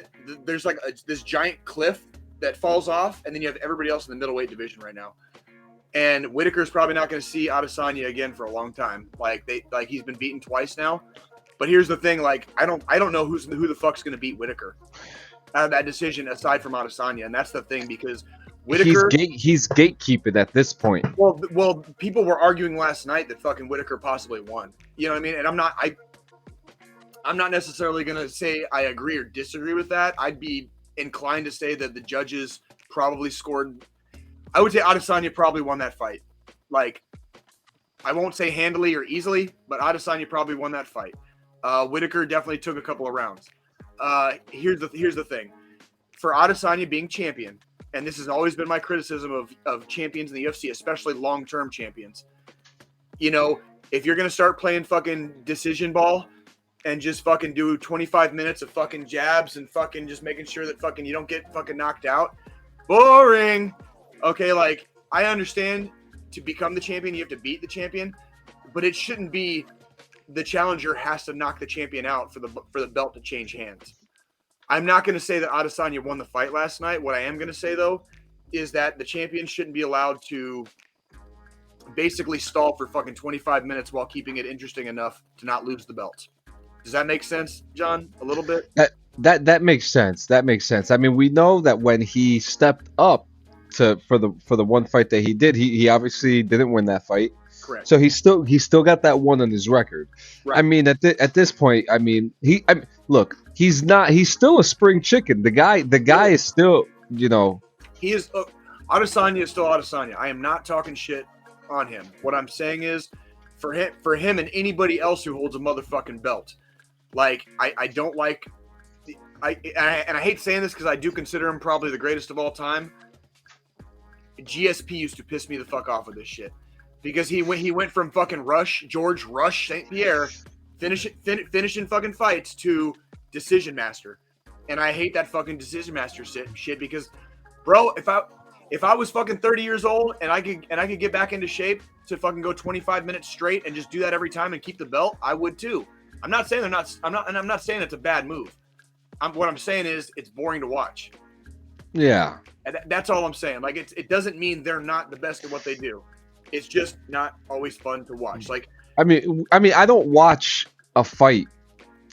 there's like this giant cliff that falls off, and then you have everybody else in the middleweight division right now. And Whitaker's probably not going to see Adesanya again for a long time. Like he's been beaten twice now. But here's the thing: like I don't know who the fuck's going to beat Whitaker out of that decision aside from Adesanya, and that's the thing, because Whitaker. He's gatekeeping at this point. Well, people were arguing last night that fucking Whitaker possibly won. You know what I mean? And I'm not necessarily gonna say I agree or disagree with that. I'd be inclined to say that the judges probably scored. I would say Adesanya probably won that fight. Like, I won't say handily or easily, but Adesanya probably won that fight. Whitaker definitely took a couple of rounds. Here's the thing. For Adesanya being champion, and this has always been my criticism of champions in the UFC, especially long-term champions. You know, if you're going to start playing fucking decision ball and just fucking do 25 minutes of fucking jabs and fucking just making sure that fucking you don't get fucking knocked out, boring. Okay, like, I understand to become the champion, you have to beat the champion, but it shouldn't be the challenger has to knock the champion out for the belt to change hands. I'm not going to say that Adesanya won the fight last night. What I am going to say, though, is that the champion shouldn't be allowed to basically stall for fucking 25 minutes while keeping it interesting enough to not lose the belt. Does that make sense, John? A little bit? That makes sense. That makes sense. I mean, we know that when he stepped up for the one fight that he did, he obviously didn't win that fight. Correct. So he still got that one on his record. Right. I mean, at this point, I mean, look, he's still a spring chicken. The guy is still, you know, he is. Adesanya is still Adesanya. I am not talking shit on him. What I'm saying is, for him and anybody else who holds a motherfucking belt, like, I don't like. I hate saying this because I do consider him probably the greatest of all time. GSP used to piss me the fuck off with this shit. Because he went from fucking George Rush St. Pierre, finishing fucking fights to Decision Master, and I hate that fucking Decision Master shit because, bro, if I was fucking 30 years old and I could get back into shape to fucking go 25 minutes straight and just do that every time and keep the belt, I would too. I'm not saying I'm not saying it's a bad move. What I'm saying is it's boring to watch. Yeah. And that's all I'm saying. Like, it doesn't mean they're not the best at what they do. It's just not always fun to watch. Like, I mean, I don't watch a fight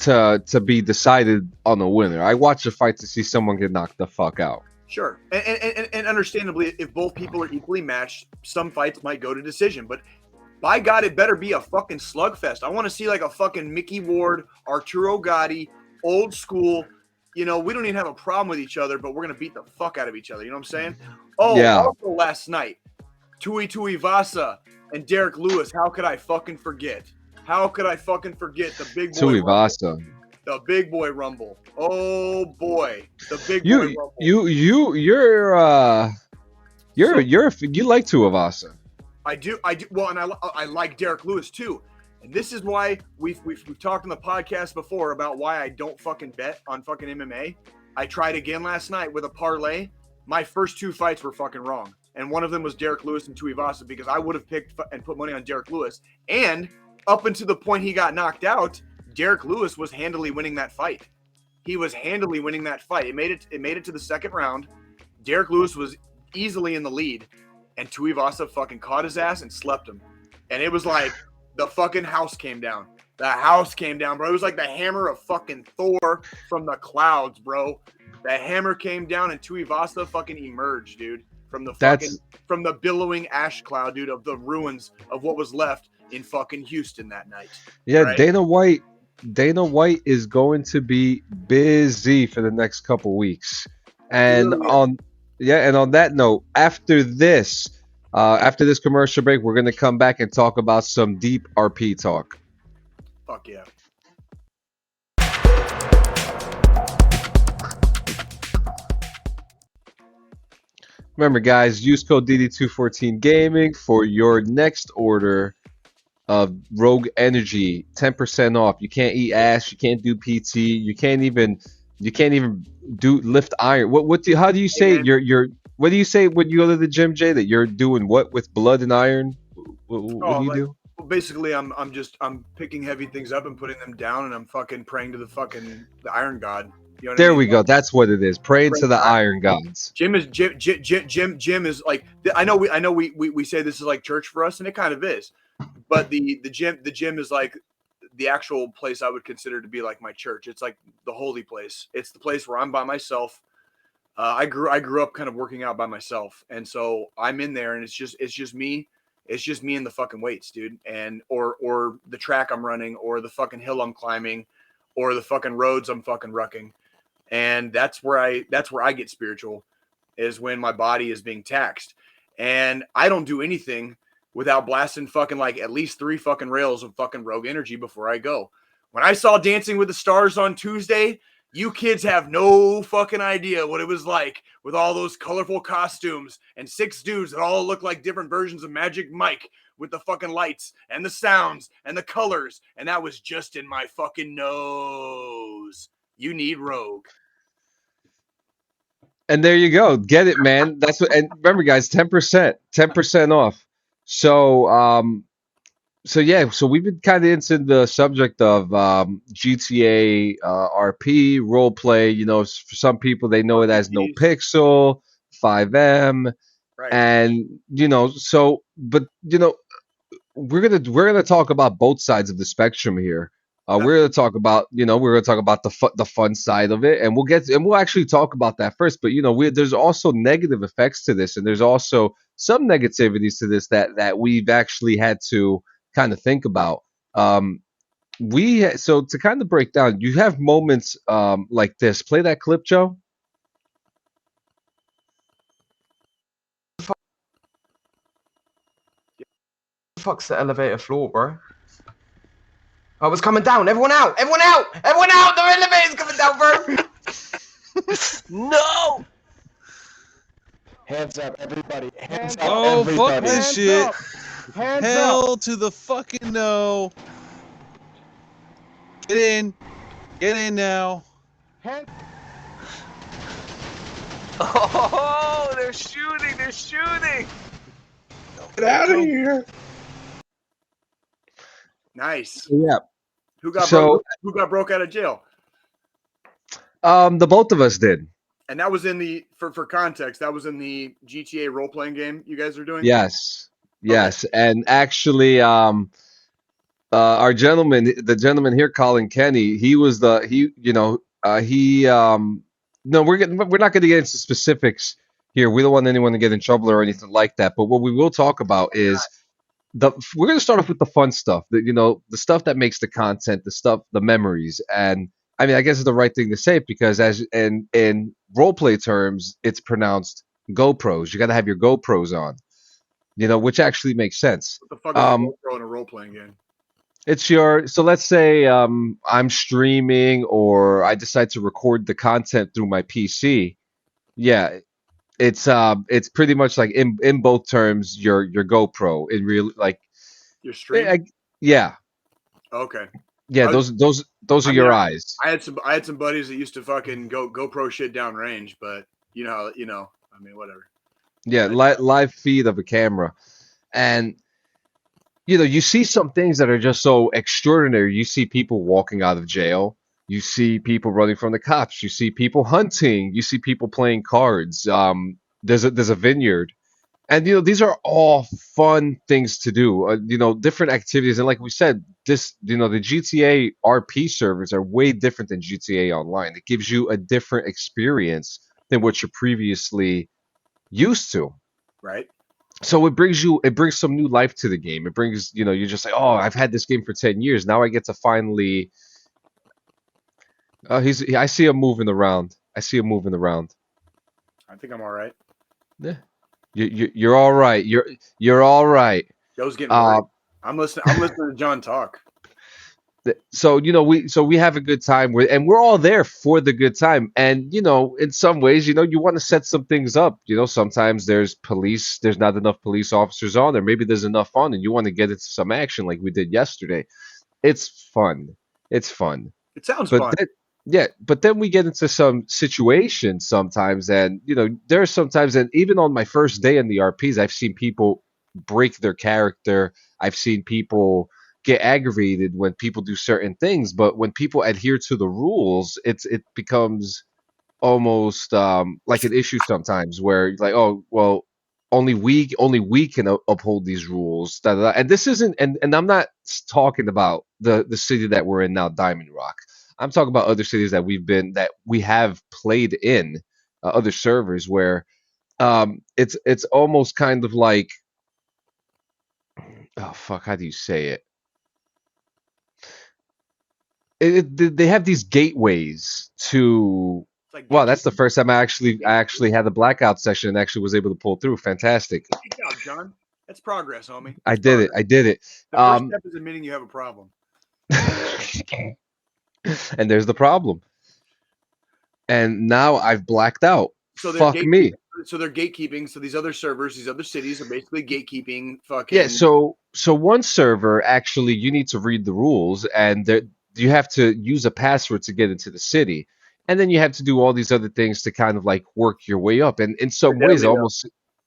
to be decided on a winner. I watch a fight to see someone get knocked the fuck out. Sure, and understandably, if both people are equally matched, some fights might go to decision. But by God, it better be a fucking slugfest. I want to see like a fucking Mickey Ward, Arturo Gatti, old school. You know, we don't even have a problem with each other, but we're gonna beat the fuck out of each other. You know what I'm saying? Oh, yeah. Also last night, Tuivasa and Derek Lewis. How could I fucking forget? How could I fucking forget the big boy? Tuivasa. The big boy rumble. Oh boy, the big boy rumble. You like Tuivasa. I do. Well, and I like Derek Lewis too. And this is why we've talked on the podcast before about why I don't fucking bet on fucking MMA. I tried again last night with a parlay. My first two fights were fucking wrong. And one of them was Derek Lewis and Tuivasa because I would have picked and put money on Derek Lewis. And up until the point he got knocked out, Derek Lewis was handily winning that fight. He was handily winning that fight. It made it to the second round. Derek Lewis was easily in the lead. And Tuivasa fucking caught his ass and slept him. And it was like the fucking house came down. The house came down, bro. It was like the hammer of fucking Thor from the clouds, bro. The hammer came down and Tuivasa fucking emerged, dude. From the billowing ash cloud, dude, of the ruins of what was left in fucking Houston that night. Yeah, right? Dana White is going to be busy for the next couple weeks. And on that note, after this commercial break, we're gonna come back and talk about some deep RP talk. Fuck yeah. Remember, guys, use code DD214 Gaming for your next order of Rogue Energy, 10% off. You can't eat ass, you can't do PT, you can't even do lift iron. How do you say what do you say when you go to the gym, Jay? That you're doing what with blood and iron? What do you do? Well, basically, I'm picking heavy things up and putting them down, and I'm fucking praying to the Iron God. You know what I mean? We go. That's what it is. Praying to the Iron Gods. Gym is like, I know we say this is like church for us, and it kind of is. But the gym is like the actual place I would consider to be like my church. It's like the holy place. It's the place where I'm by myself. I grew up kind of working out by myself, and so I'm in there, and it's just me. It's just me and the fucking weights, dude, and or the track I'm running, or the fucking hill I'm climbing, or the fucking roads I'm fucking rucking, and that's where I get spiritual, is when my body is being taxed, and I don't do anything without blasting fucking like at least 3 fucking rails of fucking Rogue Energy before I go. When I saw Dancing with the Stars on Tuesday, you kids have no fucking idea what it was like with all those colorful costumes and 6 dudes that all look like different versions of Magic Mike with the fucking lights and the sounds and the colors. And that was just in my fucking nose. You need Rogue. And there you go. Get it, man. That's what. And remember, guys, 10% off. So yeah, so we've been kind of into the subject of GTA RP role play. You know, for some people they know it as No Pixel, 5M, Right. and you know, but you know, we're gonna talk about both sides of the spectrum here. We're gonna talk about the fun side of it, and we'll actually talk about that first. But you know, there's also negative effects to this, and there's also some negativities to this that we've actually had to kind of think about. So to kind of break down, you have moments like this. Play that clip, Joe. Fuck's the elevator floor, bro? Oh, it's coming down. Everyone out! Everyone out! Everyone out! The elevator's coming down, bro! No! Hands up, everybody. Hands up, Oh, everybody. fuck this shit. Hands Hell up. to the fucking no. Get in. Get in now. Hands Oh, they're shooting. They're shooting. Get out of here. Nice. Yeah. Who got broke out of jail? The both of us did. And that was in the for context, that was in the GTA role playing game you guys are doing? Yes. Yes. And actually, the gentleman here, Colin Kenny, no, we're not going to get into specifics here. We don't want anyone to get in trouble or anything like that. But what we will talk about is we're going to start off with the fun stuff, the stuff that makes the content, the memories. And I mean, I guess it's the right thing to say because in role play terms, it's pronounced GoPros. You got to have your GoPros on, which actually makes sense. What the fuck is a GoPro in a role playing game? So let's say I'm streaming or I decide to record the content through my PC. Yeah, it's pretty much like in both terms your GoPro in real like your stream. Yeah. Okay. Yeah, those are your eyes. I had some buddies that used to fucking GoPro shit downrange, but I mean whatever. Yeah, live feed of a camera, and you see some things that are just so extraordinary. You see people walking out of jail. You see people running from the cops. You see people hunting. You see people playing cards. There's a vineyard, and these are all fun things to do. Different activities, and like we said, the GTA RP servers are way different than GTA Online. It gives you a different experience than what you're previously used to. Right. So it brings some new life to the game. It brings, you're just like, oh, I've had this game for 10 years. Now I get to finally. I see him moving around. I think I'm all right. Yeah. You're all right. You're all right. Joe's getting worried. I'm listening to John talk. So we have a good time and we're all there for the good time. And in some ways, you want to set some things up. Sometimes there's not enough police officers on there. Maybe there's enough on, and you want to get into some action like we did yesterday. It's fun. It sounds fun. But then we get into some situations sometimes, and there are sometimes, and even on my first day in the RPs, I've seen people break their character. I've seen people get aggravated when people do certain things, but when people adhere to the rules, it becomes almost like an issue sometimes, where like, oh well, only we can uphold these rules. And this isn't, and I'm not talking about the city that we're in now, Diamond Rock. I'm talking about other cities that we have played in. other servers where it's almost kind of like, oh fuck, how do you say it? They have these gateways to. It's like Wow, that's the gatekeeping. first time I actually had the blackout session and actually was able to pull through. Fantastic. Good job, John. That's progress, homie. I That's did it. progress. I did it. The first step is admitting you have a problem. And there's the problem. And now I've blacked out. So they're Fuck me. So they're gatekeeping. So these other servers, these other cities are basically gatekeeping. Fucking Yeah, so one server actually you need to read the rules and you have to use a password to get into the city. And then you have to do all these other things to kind of like work your way up. And in some ways Fidelio.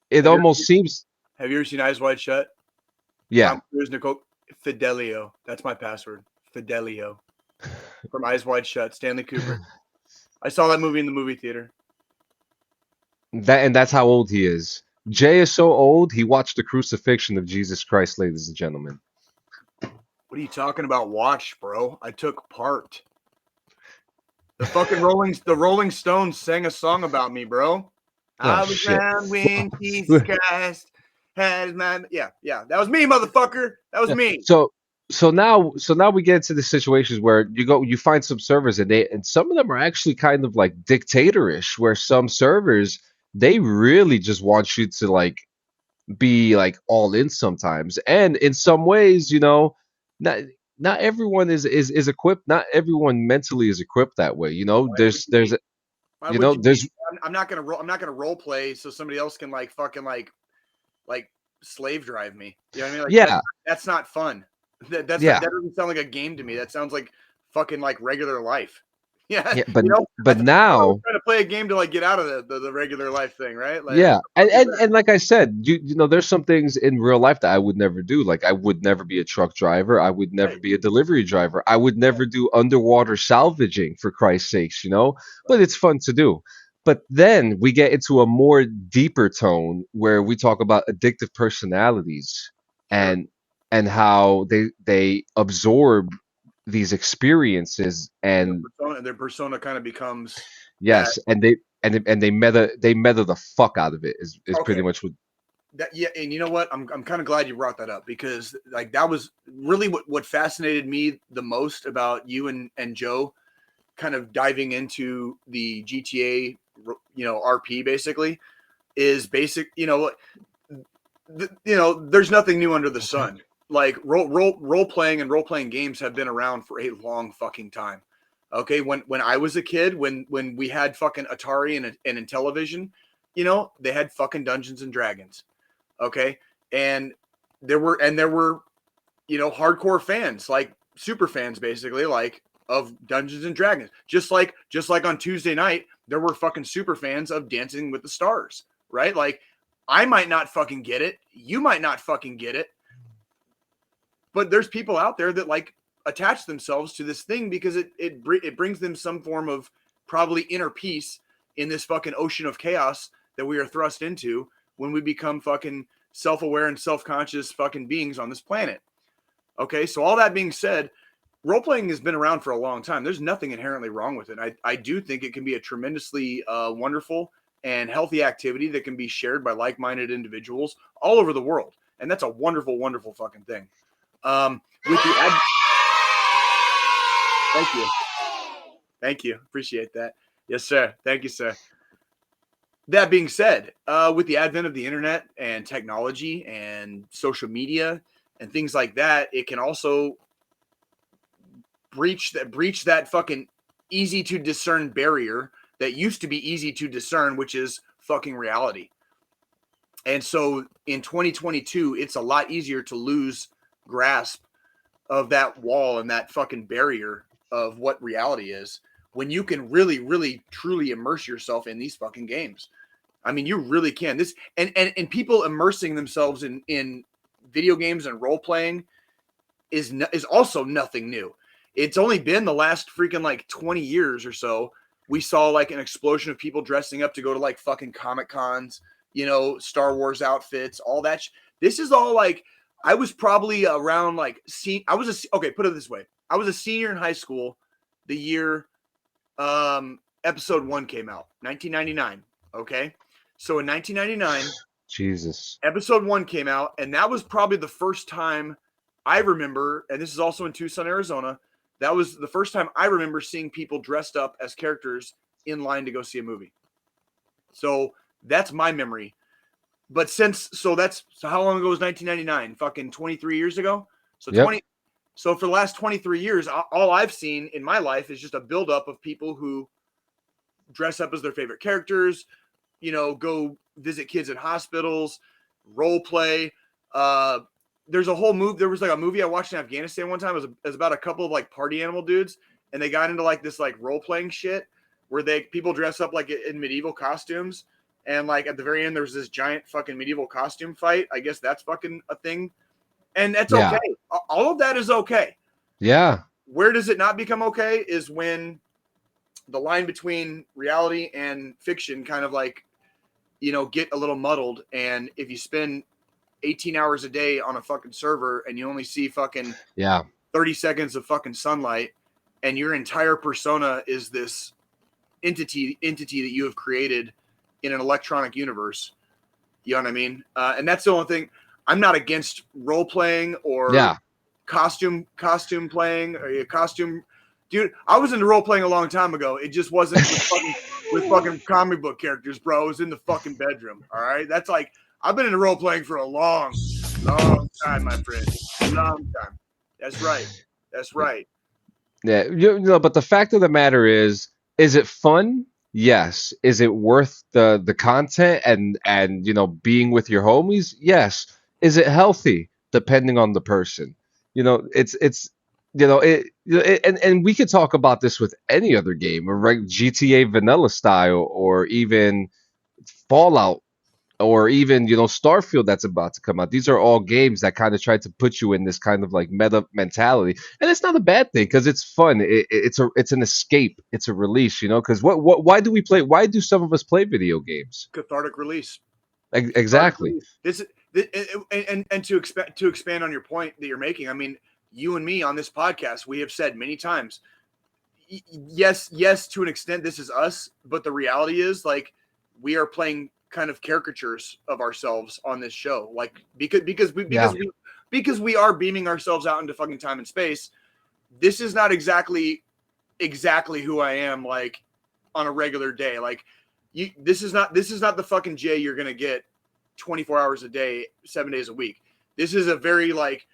it Have you almost seems Have you ever seen Eyes Wide Shut? yeah. Tom Cruise, Nicole Fidelio. That's my password. Fidelio. From Eyes Wide Shut. Stanley Kubrick. I saw that movie in the movie theater. That's how old he is. Jay is so old, he watched the crucifixion of Jesus Christ, ladies and gentlemen. What are you talking about? Watch, bro. I took part. The fucking Rolling Stones sang a song about me, bro. I was shit. around when Jesus Christ has my yeah. That was me, motherfucker. That was me. So now we get into the situations where you find some servers and some of them are actually kind of like dictatorish, where some servers they really just want you to like be like all in sometimes. And in some ways, not everyone is equipped, not everyone mentally is equipped that way. There's Why you would know you there's be? I'm not gonna role play so somebody else can like fucking like slave drive me. You know what I mean? Like yeah. that's not fun. That Yeah. doesn't sound like a game to me. That sounds like fucking like regular life. Yeah, Yeah, but I was now trying to play a game to like get out of the regular life thing, right? Like, yeah, and like I said, there's some things in real life that I would never do. Like I would never be a truck driver. I would never Right. be a delivery driver. I would never do underwater salvaging, for Christ's sakes, But it's fun to do. But then we get into a more deeper tone where we talk about addictive personalities Sure. and how they absorb these experiences and their persona kind of becomes yes, and they meta the fuck out of it is pretty Okay. much what. that. Yeah, and you know what? I'm kind of glad you brought that up because like that was really what fascinated me the most about you and Joe kind of diving into the GTA, RP basically is basic. There's nothing new under the sun. Like role playing and role playing games have been around for a long fucking time. Okay, when I was a kid, when we had fucking Atari and Intellivision, they had fucking Dungeons and Dragons. Okay, and there were hardcore fans, like super fans basically, like of Dungeons and Dragons. Just like on Tuesday night, there were fucking super fans of Dancing with the Stars, right? Like I might not fucking get it, you might not fucking get it, but there's people out there that like attach themselves to this thing because it brings them some form of probably inner peace in this fucking ocean of chaos that we are thrust into when we become fucking self-aware and self-conscious fucking beings on this planet. Okay, so all that being said, role-playing has been around for a long time. There's nothing inherently wrong with it. I do think it can be a tremendously wonderful and healthy activity that can be shared by like-minded individuals all over the world. And that's a wonderful, wonderful fucking thing. With the Thank you. Appreciate that. Yes, sir. Thank you, sir. That being said, with the advent of the internet and technology and social media and things like that, it can also breach that fucking easy to discern barrier that used to be easy to discern, which is fucking reality. And so in 2022, it's a lot easier to lose grasp of that wall and that fucking barrier of what reality is when you can really, really, truly immerse yourself in these fucking games. I mean, you really can. This and people immersing themselves in video games and role playing is also nothing new. It's only been the last freaking like 20 years or so we saw like an explosion of people dressing up to go to like fucking Comic Cons, Star Wars outfits, all that. This is all like I was probably around like put it this way. I was a senior in high school the year episode 1 came out, 1999. Okay. So in 1999, Jesus. episode 1 came out, and that was probably the first time I remember, and this is also in Tucson, Arizona, that was the first time I remember seeing people dressed up as characters in line to go see a movie. So that's my memory. But so how long ago was 1999? Fucking 23 years ago. So Yep. So for the last 23 years, all I've seen in my life is just a buildup of people who dress up as their favorite characters, go visit kids in hospitals, role play. There's a whole movie. There was like a movie I watched in Afghanistan one time. It was about a couple of like party animal dudes, and they got into like this like role playing shit where people dress up like in medieval costumes, and like at the very end there was this giant fucking medieval costume fight. I guess that's fucking a thing, and that's okay. All of that is okay. Yeah. Where does it not become okay is when the line between reality and fiction kind of like, get a little muddled. And if you spend 18 hours a day on a fucking server and you only see fucking 30 seconds of fucking sunlight, and your entire persona is this entity that you have created in an electronic universe, you know what I mean? And that's the only thing. I'm not against role playing or costume playing or costume. Dude, I was into role playing a long time ago. It just wasn't with fucking comic book characters, bro. It was in the fucking bedroom. All right. That's like, I've been into role playing for a long time, my friend. Long time. That's right. Yeah. But the fact of the matter is it fun? Yes. Is it worth the content and being with your homies? Yes. Is it healthy? Depending on the person. It's and we could talk about this with any other game, right? GTA vanilla style, or even Fallout, or even Starfield that's about to come out. These are all games that kind of try to put you in this kind of like meta mentality, and it's not a bad thing because it's fun. It's an escape. It's a release, because why do we play? Why do some of us play video games? Cathartic release. Exactly. And to expand on your point that you're making, I mean, you and me on this podcast, we have said many times, yes, to an extent, this is us, but the reality is like we are playing kind of caricatures of ourselves on this show, like because we are beaming ourselves out into fucking time and space. This is not exactly who I am like on a regular day. Like this is not the fucking Jay you're gonna get 24 hours a day, 7 days a week. This is a very like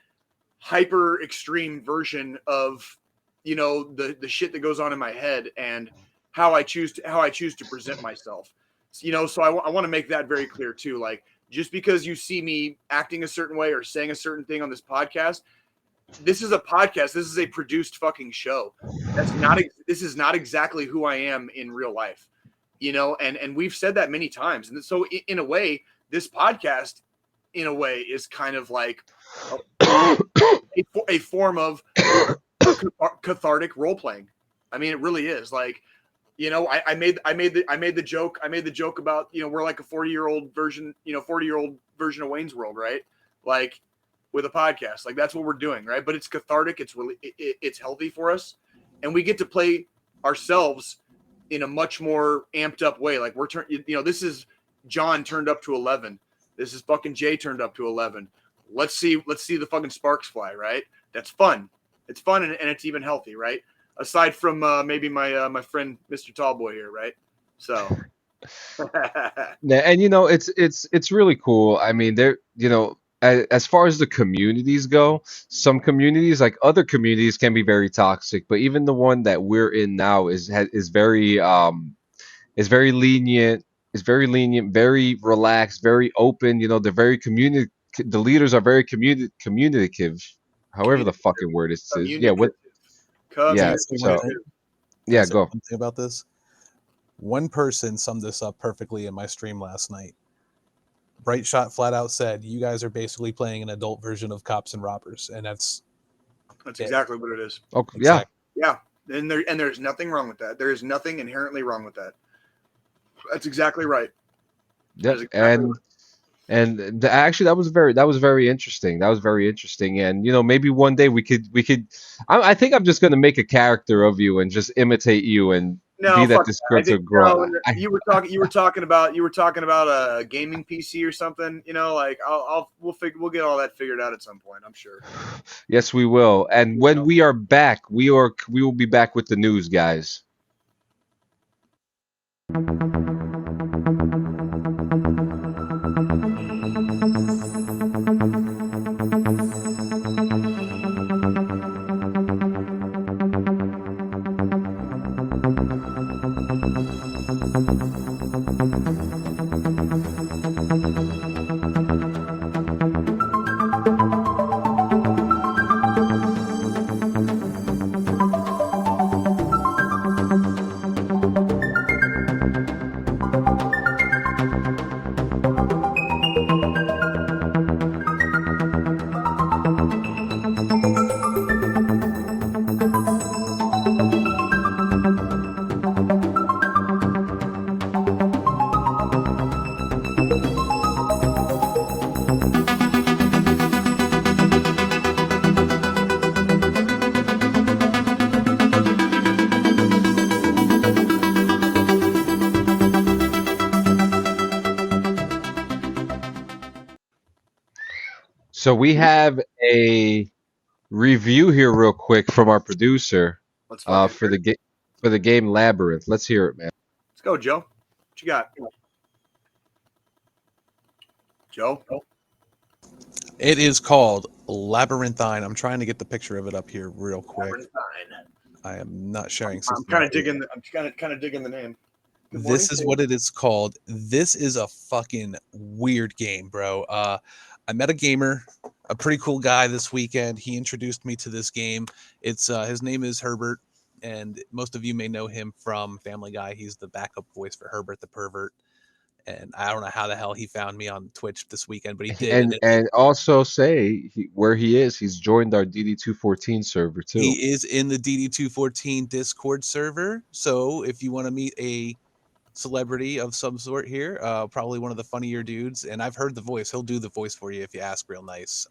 hyper extreme version of the shit that goes on in my head and how I choose to present myself. So I want to make that very clear too. Like, just because you see me acting a certain way or saying a certain thing on this podcast, this is a podcast. This is a produced fucking show. This is not exactly who I am in real life, and we've said that many times. And so in a way, this podcast in a way is kind of like a form of cathartic role playing. I mean, it really is. Like, I made the joke about, we're like a 40-year-old version of Wayne's World, right? Like with a podcast, like that's what we're doing, right? But it's cathartic. It's really, it's healthy for us. And we get to play ourselves in a much more amped up way. Like this is John turned up to 11. This is fucking Jay turned up to 11. Let's see the fucking sparks fly, right? That's fun. It's fun and it's even healthy, right? Aside from maybe my friend Mr. Tallboy here, right? So yeah, and it's really cool. I mean, as far as the communities go, some communities, like other communities, can be very toxic, but even the one that we're in now is very lenient. Is very lenient, very relaxed, very open. They're very the leaders are very communicative, however the fucking word is. Yeah, go. One thing about this. One person summed this up perfectly in my stream last night. Bright Shot flat out said, "You guys are basically playing an adult version of Cops and Robbers," and that's exactly what it is. Okay, exactly. Yeah, and there's nothing wrong with that. There is nothing inherently wrong with that. That's exactly right. Yeah, and actually that was very interesting. That was very interesting. And maybe one day we could. I think I'm just gonna make a character of you and just imitate you and No, be that fuck this that. I going to think grow. no, you were talking about a gaming PC or something. You know, like we'll get all that figured out at some point. I'm sure. Yes, we will. And when we are back, we will be back with the news, guys. So we have a review here real quick from our producer Let's fucking for the game Labyrinth. Let's hear it, man. let's go, Joe. What you got, Joe? It is called Labyrinthine. I'm trying to get the picture of it up here real quick. Labyrinthine. I am not sharing. I'm kind of digging. I'm kind of digging the name. Good This morning. is what it is called. This is a fucking weird game, bro. I met a gamer, a pretty cool guy this weekend. He introduced me to this game. It's his name is Herbert, and most of you may know him from Family Guy. He's the backup voice for Herbert the Pervert. And I don't know how the hell he found me on Twitch this weekend, but he did. And also say where he is. He's joined our DD214 server too. He is in the DD214 Discord server. So if you want to meet a celebrity of some sort here, probably one of the funnier dudes, and I've heard the voice. He'll do the voice for you if you ask real nice.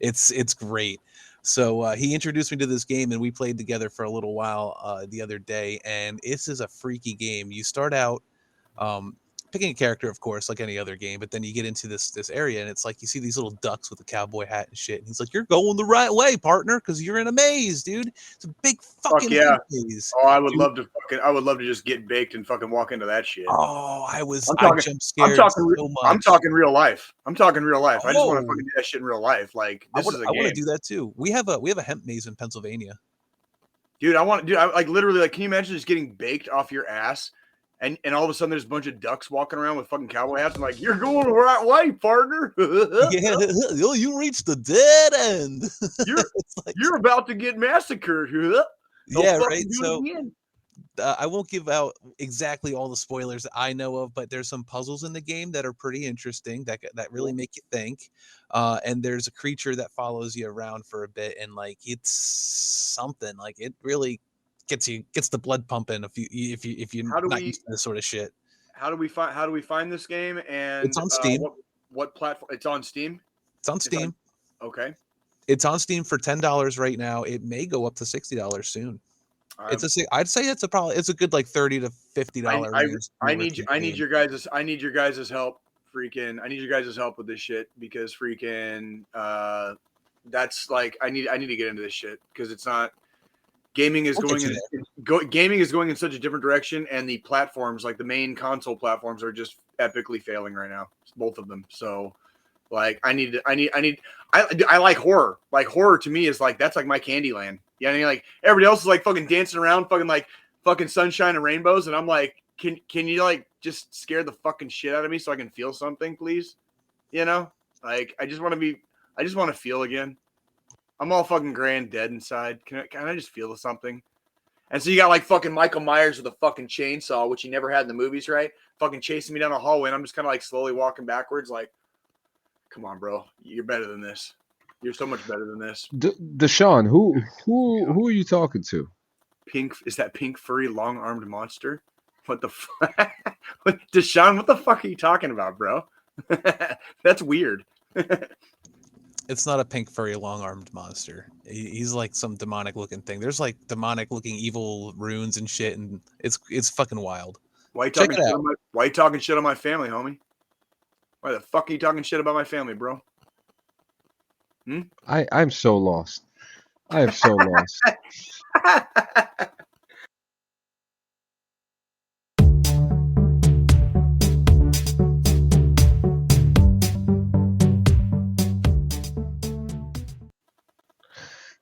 It's great. So he introduced me to this game, and we played together for a little while the other day. And this is a freaky game. You start out picking a character, of course, like any other game, but then you get into this area, and it's like you see these little ducks with a cowboy hat and shit. And he's like, "You're going the right way, partner, because you're in a maze, dude. It's a big fucking yeah. maze." Oh, I would love to just get baked and fucking walk into that shit. Oh, I jumped I'm scared talking, so much. I'm talking real life. I just want to Oh. fucking do that shit in real life. Like I this is a want game, to do that too. We have a hemp maze in Pennsylvania. dude. I like literally like. Can you imagine just getting baked off your ass? And all of a sudden, there's a bunch of ducks walking around with fucking cowboy hats. I'm like, you're going the right way, partner. Yeah, you reached the dead end. You're about to get massacred. Don't Yeah, fucking right. do it So again. I won't give out exactly all the spoilers that I know of, but there's some puzzles in the game that are pretty interesting that really make you think. And there's a creature that follows you around for a bit, and like it's something. Like it really gets the blood pumping if you're not used to this sort of shit. How do we find this game? And It's on Steam. What platform? It's on Steam. It's on Steam. Okay. It's on Steam for $10 right now. It may go up to $60 soon. I'd say it's a good like $30 to $50. I need your guys' help. Freaking, I need your guys' help with this shit because freaking, that's like I need to get into this shit because it's not. Gaming is gaming is going in such a different direction, and the platforms, like the main console platforms, are just epically failing right now. Both of them. So, like, I like horror. Like horror to me is like that's like my candy land. You know what I mean? Like everybody else is like fucking dancing around, fucking sunshine and rainbows, and I'm like, can you like just scare the fucking shit out of me so I can feel something, please? You know, like I just want to feel again. I'm all fucking gray and dead inside. Can I just feel something? And so you got like fucking Michael Myers with a fucking chainsaw, which he never had in the movies, right? Fucking chasing me down a hallway, and I'm just kind of like slowly walking backwards, like, come on, bro, you're better than this. You're so much better than this. Deshaun, who are you talking to? Is that pink furry long armed monster? What the fuck? Deshaun, what the fuck are you talking about, bro? That's weird. It's not a pink furry long-armed monster. He's like some demonic looking thing. There's like demonic looking evil runes and shit, and it's fucking wild. Why you Check talking it shit out. on my, why you talking shit on my family, homie? Why the fuck are you talking shit about my family, bro? I'm so lost. I am so lost.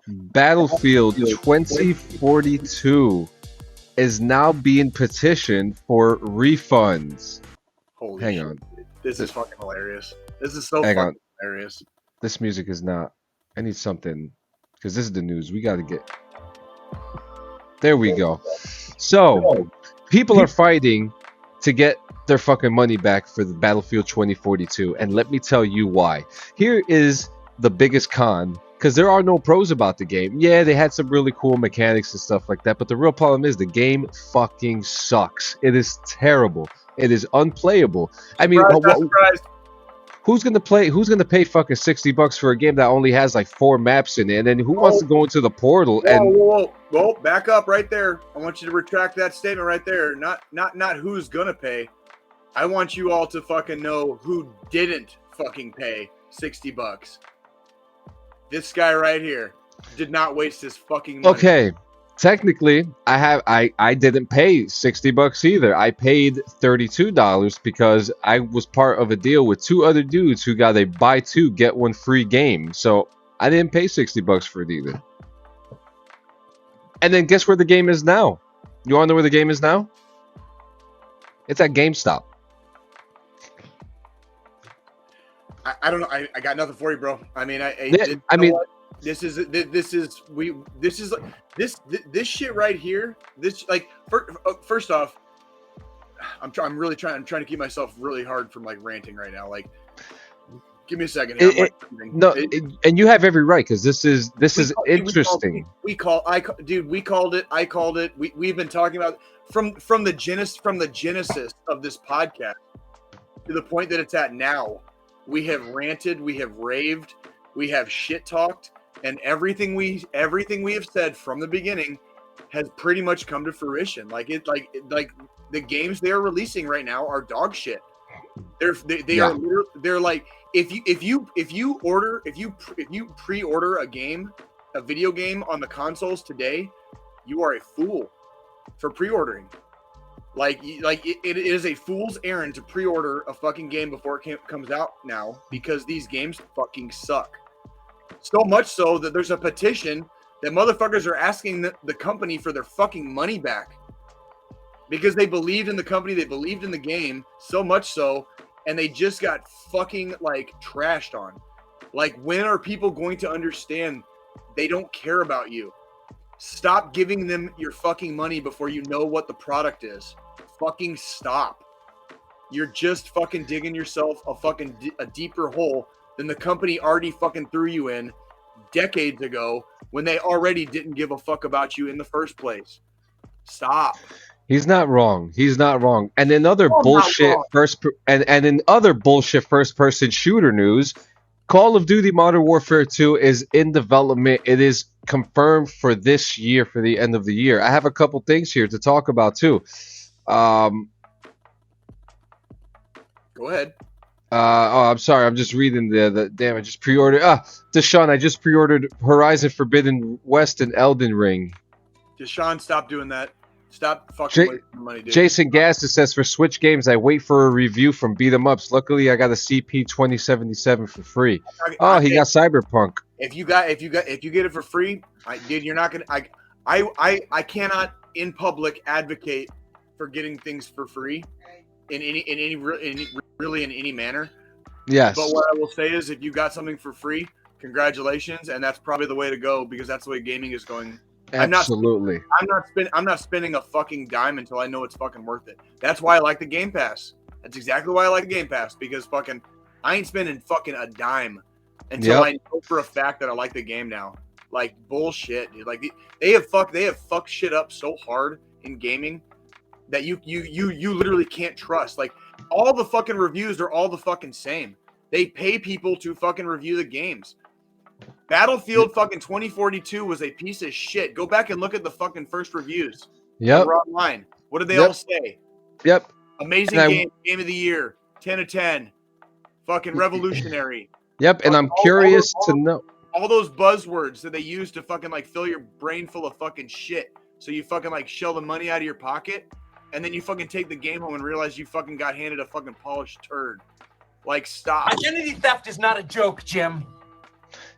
Battlefield 2042 is now being petitioned for refunds. Holy Hang shit. on. This is fucking hilarious. This is so Hang fucking on. hilarious. This music is not. I need something because this is the news. We got to get. There we go. So, people are fighting to get their fucking money back for the Battlefield 2042, and let me tell you why. Here is the biggest con, because there are no pros about the game. Yeah, they had some really cool mechanics and stuff like that, but the real problem is the game fucking sucks. It is terrible. It is unplayable. I mean, Surprise, not surprised. who's gonna play? Who's gonna pay fucking $60 for a game that only has like 4 maps in it? And then who wants to go into the portal Whoa, back up right there. I want you to retract that statement right there. Not who's gonna pay. I want you all to fucking know who didn't fucking pay $60. This guy right here did not waste his fucking money. Okay, technically, I didn't pay $60 either. I paid $32 because I was part of a deal with 2 other dudes who got a buy 2 get 1 free game. So I didn't pay $60 for it either. And then guess where the game is now? You wanna know where the game is now? It's at GameStop. I don't know. I got nothing for you, bro. I mean, this shit right here. This like first off, I'm trying to keep myself really hard from like ranting right now. Like, give me a second. Here. And you have every right because this is interesting. We called it. I called it. We've been talking about from the genesis of this podcast to the point that it's at now. We have ranted, we have raved, we have shit talked, and everything we have said from the beginning has pretty much come to fruition. Like the games they are releasing right now are dog shit. They're like if you pre-order a video game on the consoles today, you are a fool for pre-ordering. Like it is a fool's errand to pre-order a fucking game before it comes out now because these games fucking suck. So much so that there's a petition that motherfuckers are asking the company for their fucking money back because they believed in the company, they believed in the game so much so, and they just got fucking like trashed on. Like, when are people going to understand they don't care about you? Stop giving them your fucking money before you know what the product is. Fucking stop. You're just fucking digging yourself a deeper hole than the company already fucking threw you in decades ago when they already didn't give a fuck about you in the first place. Stop. He's not wrong. He's not wrong. And in other bullshit first person shooter news, Call of Duty Modern Warfare 2 is in development. It is confirmed for this year, for the end of the year. I have a couple things here to talk about too. Go ahead. I'm sorry. I'm just reading the damn. I just pre-ordered. Deshaun, I just pre-ordered Horizon Forbidden West and Elden Ring. Deshaun, stop doing that. Stop fucking wasting money, dude. Jason Gaston says for Switch games, I wait for a review from Beat 'em Ups. Luckily, I got a CP 2077 for free. He got Cyberpunk. If you get it for free, dude, you're not gonna. I cannot in public advocate for getting things for free in any manner. Yes. But what I will say is, if you got something for free, congratulations, and that's probably the way to go because that's the way gaming is going. Absolutely. I'm not spending a fucking dime until I know it's fucking worth it. That's why I like the Game Pass. That's exactly why I like the Game Pass because fucking I ain't spending fucking a dime until I know for a fact that I like the game now. Like, bullshit, dude. Like they have fucked shit up so hard in gaming that you literally can't trust. Like, all the fucking reviews are all the fucking same. They pay people to fucking review the games. Battlefield fucking 2042 was a piece of shit. Go back and look at the fucking first reviews. Yep. We're online. What did they Yep. all say? Yep. Amazing game of the year, 10 of 10. Fucking revolutionary. Yep. And I'm curious to know. All those buzzwords that they use to fucking like fill your brain full of fucking shit. So you fucking like shell the money out of your pocket, and then you fucking take the game home and realize you fucking got handed a fucking polished turd. Like, stop. Identity theft is not a joke, Jim.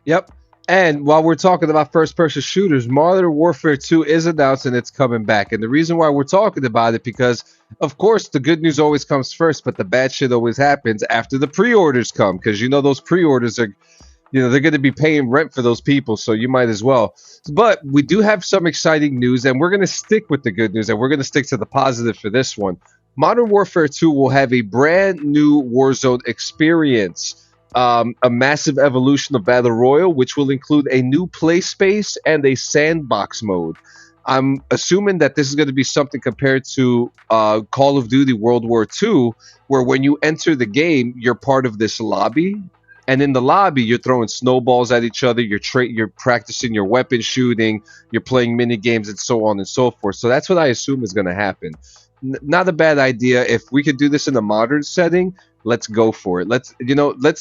Yep. And while we're talking about first-person shooters, Modern Warfare 2 is announced and it's coming back. And the reason why we're talking about it, because, of course, the good news always comes first, but the bad shit always happens after the pre-orders come. Because, those pre-orders are, they're going to be paying rent for those people, so you might as well. But we do have some exciting news, and we're going to stick with the good news, and we're going to stick to the positive for this one. Modern Warfare 2 will have a brand new Warzone experience. A massive evolution of Battle Royale, which will include a new play space and a sandbox mode. I'm assuming that this is going to be something compared to Call of Duty World War II, where when you enter the game, you're part of this lobby. And in the lobby, you're throwing snowballs at each other, you're practicing your weapon shooting, you're playing mini games, and so on and so forth. So that's what I assume is going to happen. Not a bad idea. If we could do this in a modern setting, let's go for it. Let's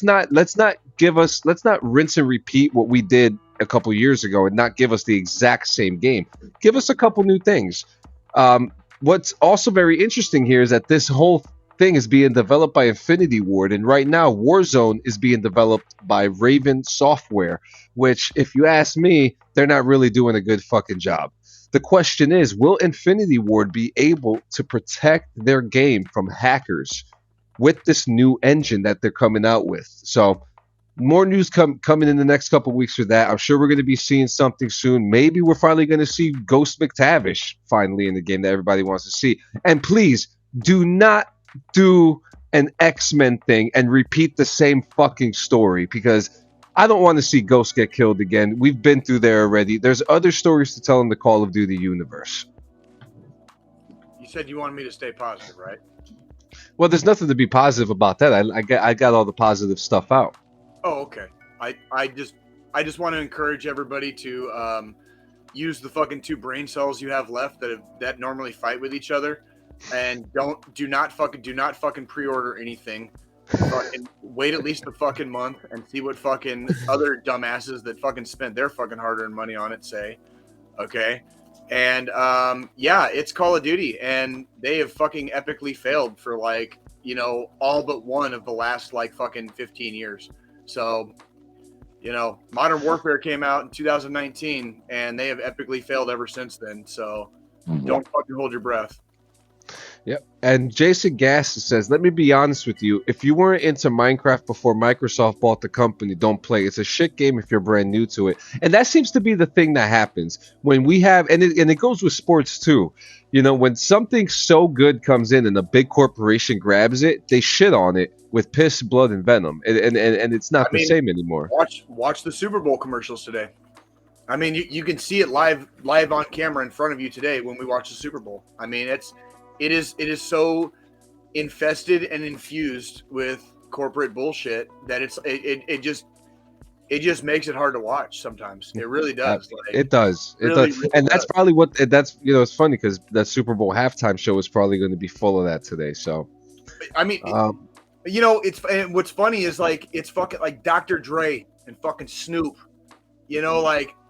not rinse and repeat what we did a couple years ago and not give us the exact same game. Give us a couple new things. What's also very interesting here is that this whole thing is being developed by Infinity Ward, and right now Warzone is being developed by Raven Software, which, if you ask me, they're not really doing a good fucking job. The question is, will Infinity Ward be able to protect their game from hackers with this new engine that they're coming out with? So more news coming in the next couple weeks for that. I'm sure we're going to be seeing something soon. Maybe we're finally going to see Ghost McTavish finally in the game that everybody wants to see. And please do not do an X-Men thing and repeat the same fucking story, because I don't want to see Ghost get killed again. We've been through there already. There's other stories to tell in the Call of Duty universe. You said you wanted me to stay positive, right? Well, there's nothing to be positive about that. I got all the positive stuff out. Oh, okay. I just want to encourage everybody to use the fucking 2 brain cells you have left that normally fight with each other, and do not fucking pre-order anything. Fucking wait at least a fucking month and see what fucking other dumbasses that fucking spent their fucking hard-earned money on it say. Okay. And yeah, it's Call of Duty, and they have fucking epically failed for all but one of the last fucking 15 years. So, Modern Warfare came out in 2019, and they have epically failed ever since then. So don't fucking hold your breath. Yep. And Jason Gass says, let me be honest with you. If you weren't into Minecraft before Microsoft bought the company, don't play. It's a shit game if you're brand new to it. And that seems to be the thing that happens when we have, and it goes with sports too. When something so good comes in and a big corporation grabs it, they shit on it with piss, blood, and venom. And it's not the same anymore. Watch the Super Bowl commercials today. I mean, you can see it live on camera in front of you today when we watch the Super Bowl. I mean, it is so infested and infused with corporate bullshit that it just makes it hard to watch sometimes. It really does. It does. Really And that's does. probably it's funny because that Super Bowl halftime show is probably going to be full of that today. So, I mean, what's funny is it's fucking like Dr. Dre and fucking Snoop,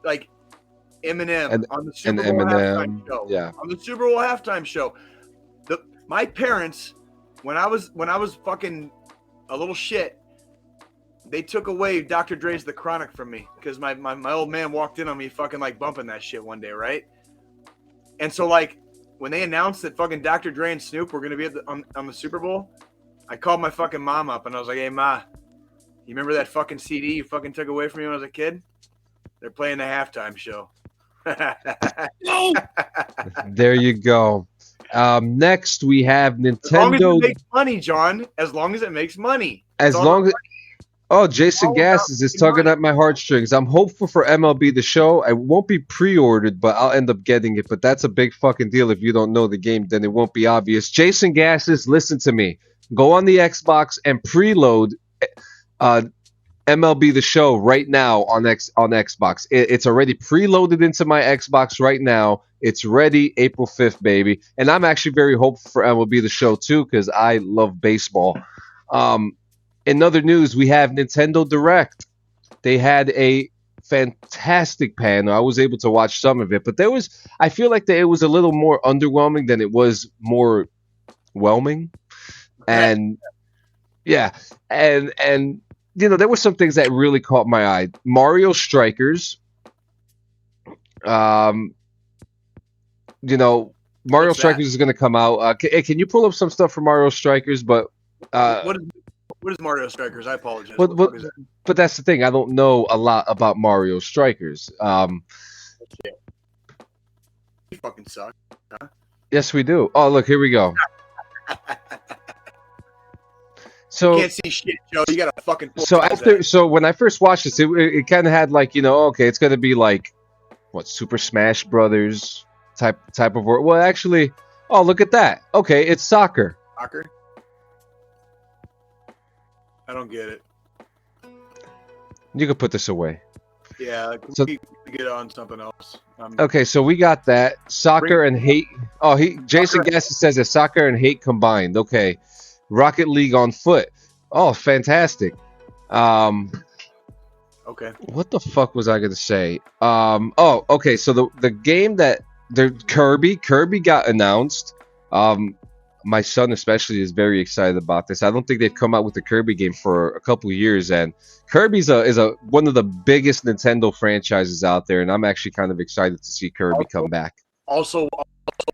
like Eminem on the Super Bowl halftime show. Yeah. On the Super Bowl halftime show. My parents, when I was fucking a little shit, they took away Dr. Dre's The Chronic from me because my old man walked in on me fucking bumping that shit one day, right? And so when they announced that fucking Dr. Dre and Snoop were gonna be on the Super Bowl, I called my fucking mom up and I was like, "Hey Ma, you remember that fucking CD you fucking took away from me when I was a kid? They're playing the halftime show." There you go. Next we have Nintendo. As long as it makes money, John. As long as it makes money. Jason Gass is just tugging at my heartstrings. I'm hopeful for MLB The Show. I won't be pre-ordered, but I'll end up getting it. But that's a big fucking deal. If you don't know the game, then it won't be obvious. Jason Gass, listen to me. Go on the Xbox and preload MLB The Show right now on Xbox. It's already preloaded into my Xbox right now. It's ready April 5th, baby. And I'm actually very hopeful for MLB The Show too because I love baseball. In other news, we have Nintendo Direct. They had a fantastic panel. I was able to watch some of it, but I feel like it was a little more underwhelming than it was more whelming. And yeah, and there were some things that really caught my eye. Mario Strikers. Mario Strikers is going to come out. Can you pull up some stuff for Mario Strikers? But what is Mario Strikers? I apologize. But that's the thing. I don't know a lot about Mario Strikers. You fucking suck. Huh? Yes, we do. Oh, look, here we go. So you can't see shit, Joe. You got to fucking. So when I first watched this, it kind of had like okay, it's gonna be like what Super Smash Brothers type of work. Well, actually, oh look at that. Okay, it's soccer. Soccer. I don't get it. You can put this away. Yeah, so, we get on something else. Okay, so we got that soccer and hate. Oh, Jason Gasson says that soccer and hate combined. Okay, Rocket League on foot. Oh, fantastic. Okay. What the fuck was I gonna say? Oh, okay. So the game that Kirby got announced. My son especially is very excited about this. I don't think they've come out with a Kirby game for a couple of years, and Kirby's one of the biggest Nintendo franchises out there, and I'm actually kind of excited to see Kirby come back. Also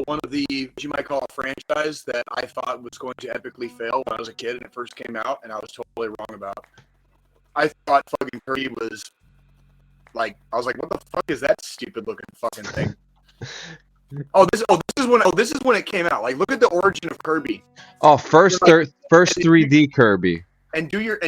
one of the, you might call it, franchise that I thought was going to epically fail when I was a kid and it first came out, and I was totally wrong about. I thought fucking Kirby was like, I was like, what the fuck is that stupid looking fucking thing? This is when it came out. Like, look at the origin of Kirby. Oh, first 3D Kirby. And do your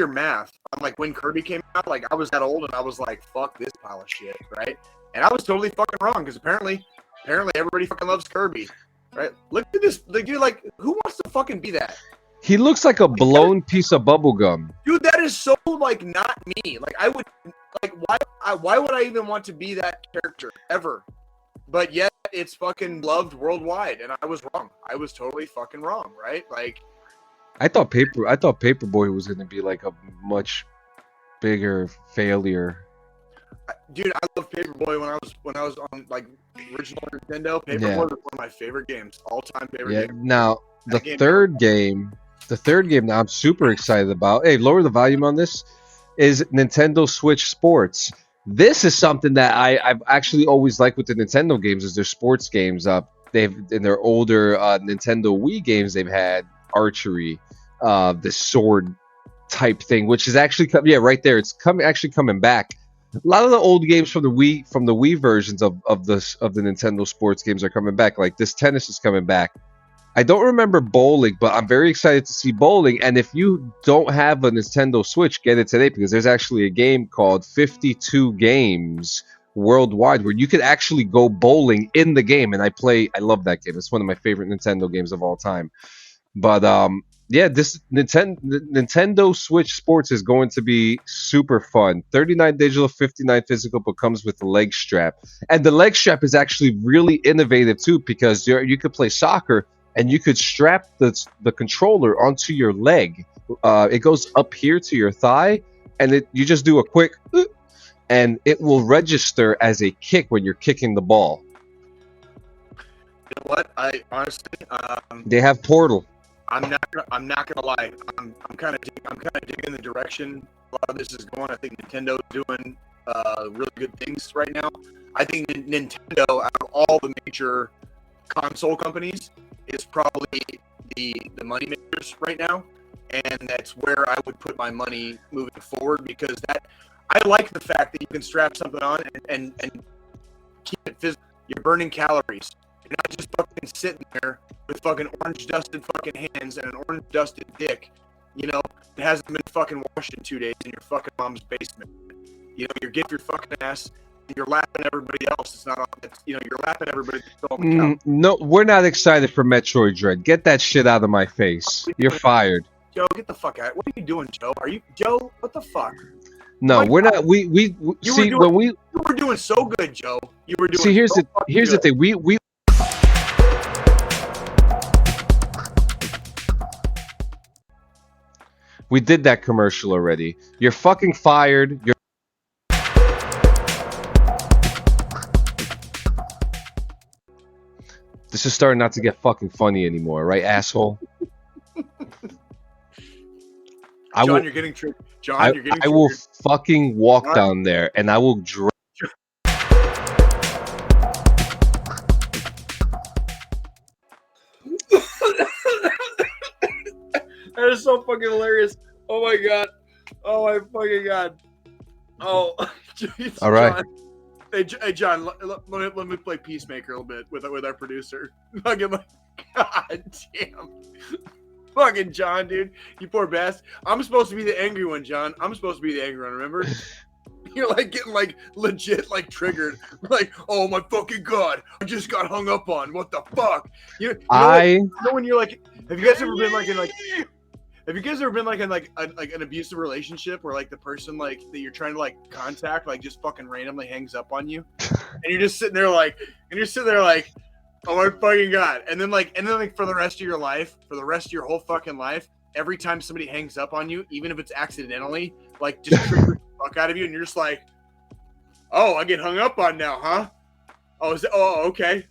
math on like when Kirby came out. Like, I was that old and I was like, fuck this pile of shit, right? And I was totally fucking wrong because apparently everybody fucking loves Kirby, right? Look at this. Like, you're like, who wants to fucking be that? He looks like a blown piece of bubble gum. Dude, that is so like not me. Like, I would like why would I even want to be that character ever? But yet it's fucking loved worldwide, and I was wrong. I was totally fucking wrong, right? Like, I thought Paperboy was gonna be like a much bigger failure. Dude, I love Paperboy when I was on like original Nintendo. Paperboy was one of my favorite games, all-time favorite game. Now the third game that I'm super excited about. Hey, lower the volume on this. Is Nintendo Switch Sports. This is something that I've actually always liked with the Nintendo games is their sports games. They've in their older Nintendo Wii games they've had archery, the sword type thing, which is actually right there. It's coming back. A lot of the old games from the Wii versions of the Nintendo sports games are coming back. Like this tennis is coming back. I don't remember bowling, but I'm very excited to see bowling. And if you don't have a Nintendo Switch, get it today because there's actually a game called 52 Games Worldwide where you could actually go bowling in the game. And I love that game. It's one of my favorite Nintendo games of all time. But this Nintendo Switch Sports is going to be super fun. 39 digital, 59 physical, but comes with the leg strap. And the leg strap is actually really innovative too because you could play soccer and you could strap the controller onto your leg. It goes up here to your thigh, and you just do a quick, and it will register as a kick when you're kicking the ball. You know what? I honestly, they have Portal. I'm not gonna lie. I'm kind of digging the direction a lot of this is going. I think Nintendo's doing really good things right now. I think Nintendo, out of all the major console companies, is probably the money makers right now, and that's where I would put my money moving forward because I like the fact that you can strap something on and keep it physical. You're burning calories. You're not just fucking sitting there with fucking orange dusted fucking hands and an orange dusted dick, it hasn't been fucking washed in 2 days in your fucking mom's basement. You're getting your fucking ass. You're lapping everybody else. It's not. You're lapping everybody. No, we're not excited for Metroid Dread. Get that shit out of my face. You're fired. Joe, get the fuck out. What are you doing, Joe? Are you Joe? What the fuck? No, My we're God. not. We You see were doing, when we you were doing so good, Joe. You were doing see. Here's so the fucking here's the good. thing. We did that commercial already. You're fucking fired. You're This is starting not to get fucking funny anymore, right, asshole? I John, will. you're getting triggered. John, you're getting I will triggered. fucking walk John. down there and I will drag. That is so fucking hilarious. Oh my god. Oh my fucking god. Oh, jeez, All right. John. Hey, John. Let me play Peacemaker a little bit with our producer. Fucking like, god damn. Fucking John, dude. You poor bastard. I'm supposed to be the angry one, John. I'm supposed to be the angry one. Remember? You're like getting like legit like triggered. Like, oh my fucking god, I just got hung up on. What the fuck? You know when you're like, have you guys ever been like in like? Have you guys ever been like in like an abusive relationship where like the person like that you're trying to like contact like just fucking randomly hangs up on you, and you're just sitting there like, oh my fucking god, and then like for the rest of your life, for the rest of your whole fucking life, every time somebody hangs up on you, even if it's accidentally, like just triggers the fuck out of you, and you're just like, oh, I get hung up on now, huh? Oh, okay,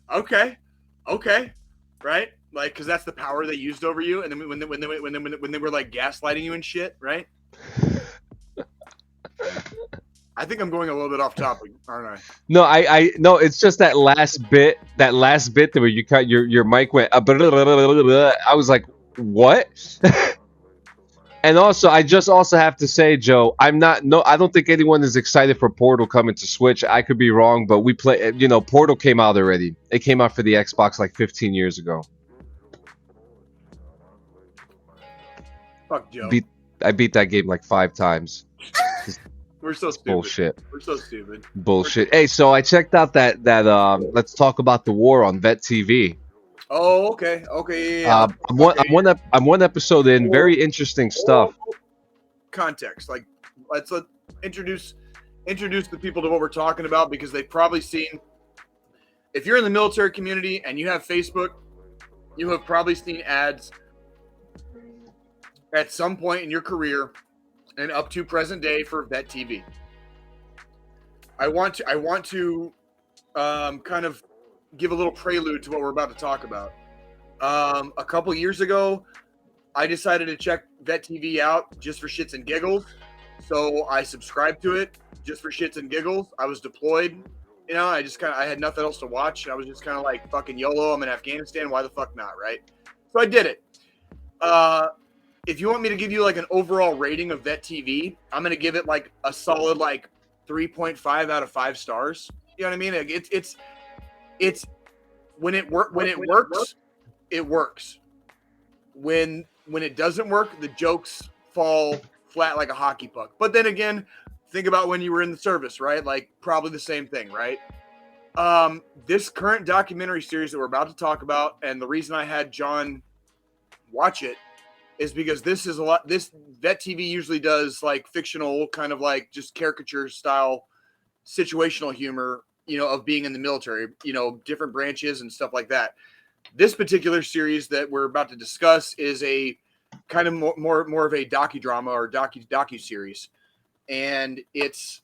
right? Like, because that's the power they used over you, and then when they were like gaslighting you and shit, right? I think I'm going a little bit off topic, aren't I? No, I no. It's just that last bit. That last bit where you cut your mic went. I was like, what? And also, I just also have to say, Joe, I don't think anyone is excited for Portal coming to Switch. I could be wrong, but we play. Portal came out already. It came out for the Xbox like 15 years ago. Fuck Joe. I beat that game like 5 times. We're so stupid. Bullshit. We're so stupid. Bullshit. Hey, so I checked out that Let's Talk About the War on Vet TV. Oh, okay, yeah. I'm one episode in. Very interesting stuff. Context, like let's introduce the people to what we're talking about, because they've probably seen. If you're in the military community and you have Facebook, you have probably seen ads at some point in your career and up to present day for Vet TV. I want to kind of give a little prelude to what we're about to talk about. A couple years ago, I decided to check Vet TV out just for shits and giggles. So I subscribed to it just for shits and giggles. I was deployed, I had nothing else to watch. I was just kind of like, fucking YOLO, I'm in Afghanistan. Why the fuck not, right? So I did it. If you want me to give you like an overall rating of Vet TV, I'm going to give it like a solid like 3.5 out of 5 stars. You know what I mean? Like, it's when it works, it works. When it doesn't work, the jokes fall flat like a hockey puck. But then again, think about when you were in the service, right? Like probably the same thing, right? This current documentary series that we're about to talk about, and the reason I had John watch it is because this Vet TV usually does like fictional kind of like just caricature style situational humor, of being in the military, different branches and stuff like that. This particular series that we're about to discuss is a kind of more of a docudrama or docu-series. And it's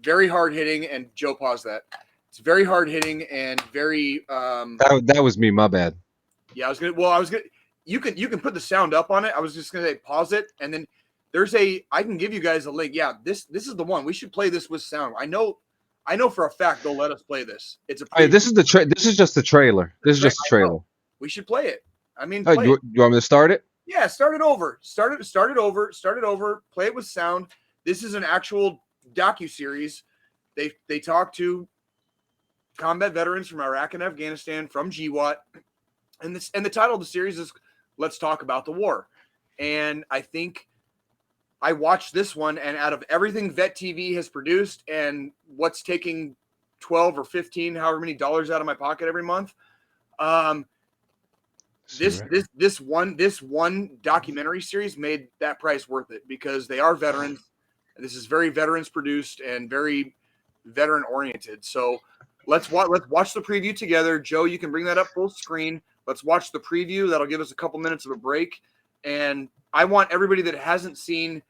very hard hitting, and Joe, pause that. It's very hard hitting and very That was me, my bad. Yeah, I was gonna you can put the sound up on it. I was just gonna say pause it, and then I can give you guys a link. Yeah, this is the one. We should play this with sound. I know for a fact they'll let us play this. It's a Hey, this is just the trailer. This is just the trailer. We should play it. I mean, Hey, you want me to start it? Yeah, start it over. Start it over. Play it with sound. This is an actual docu-series. They talk to combat veterans from Iraq and Afghanistan from GWAT. And the title of the series is Let's Talk About the War. And I think I watched this one, and out of everything Vet TV has produced and what's taking 12 or 15, however many dollars out of my pocket every month, this one documentary series made that price worth it because they are veterans. And this is very veterans produced and very veteran oriented. So let's watch the preview together. Joe, you can bring that up full screen. Let's watch the preview. That'll give us a couple minutes of a break. And I want everybody that hasn't seen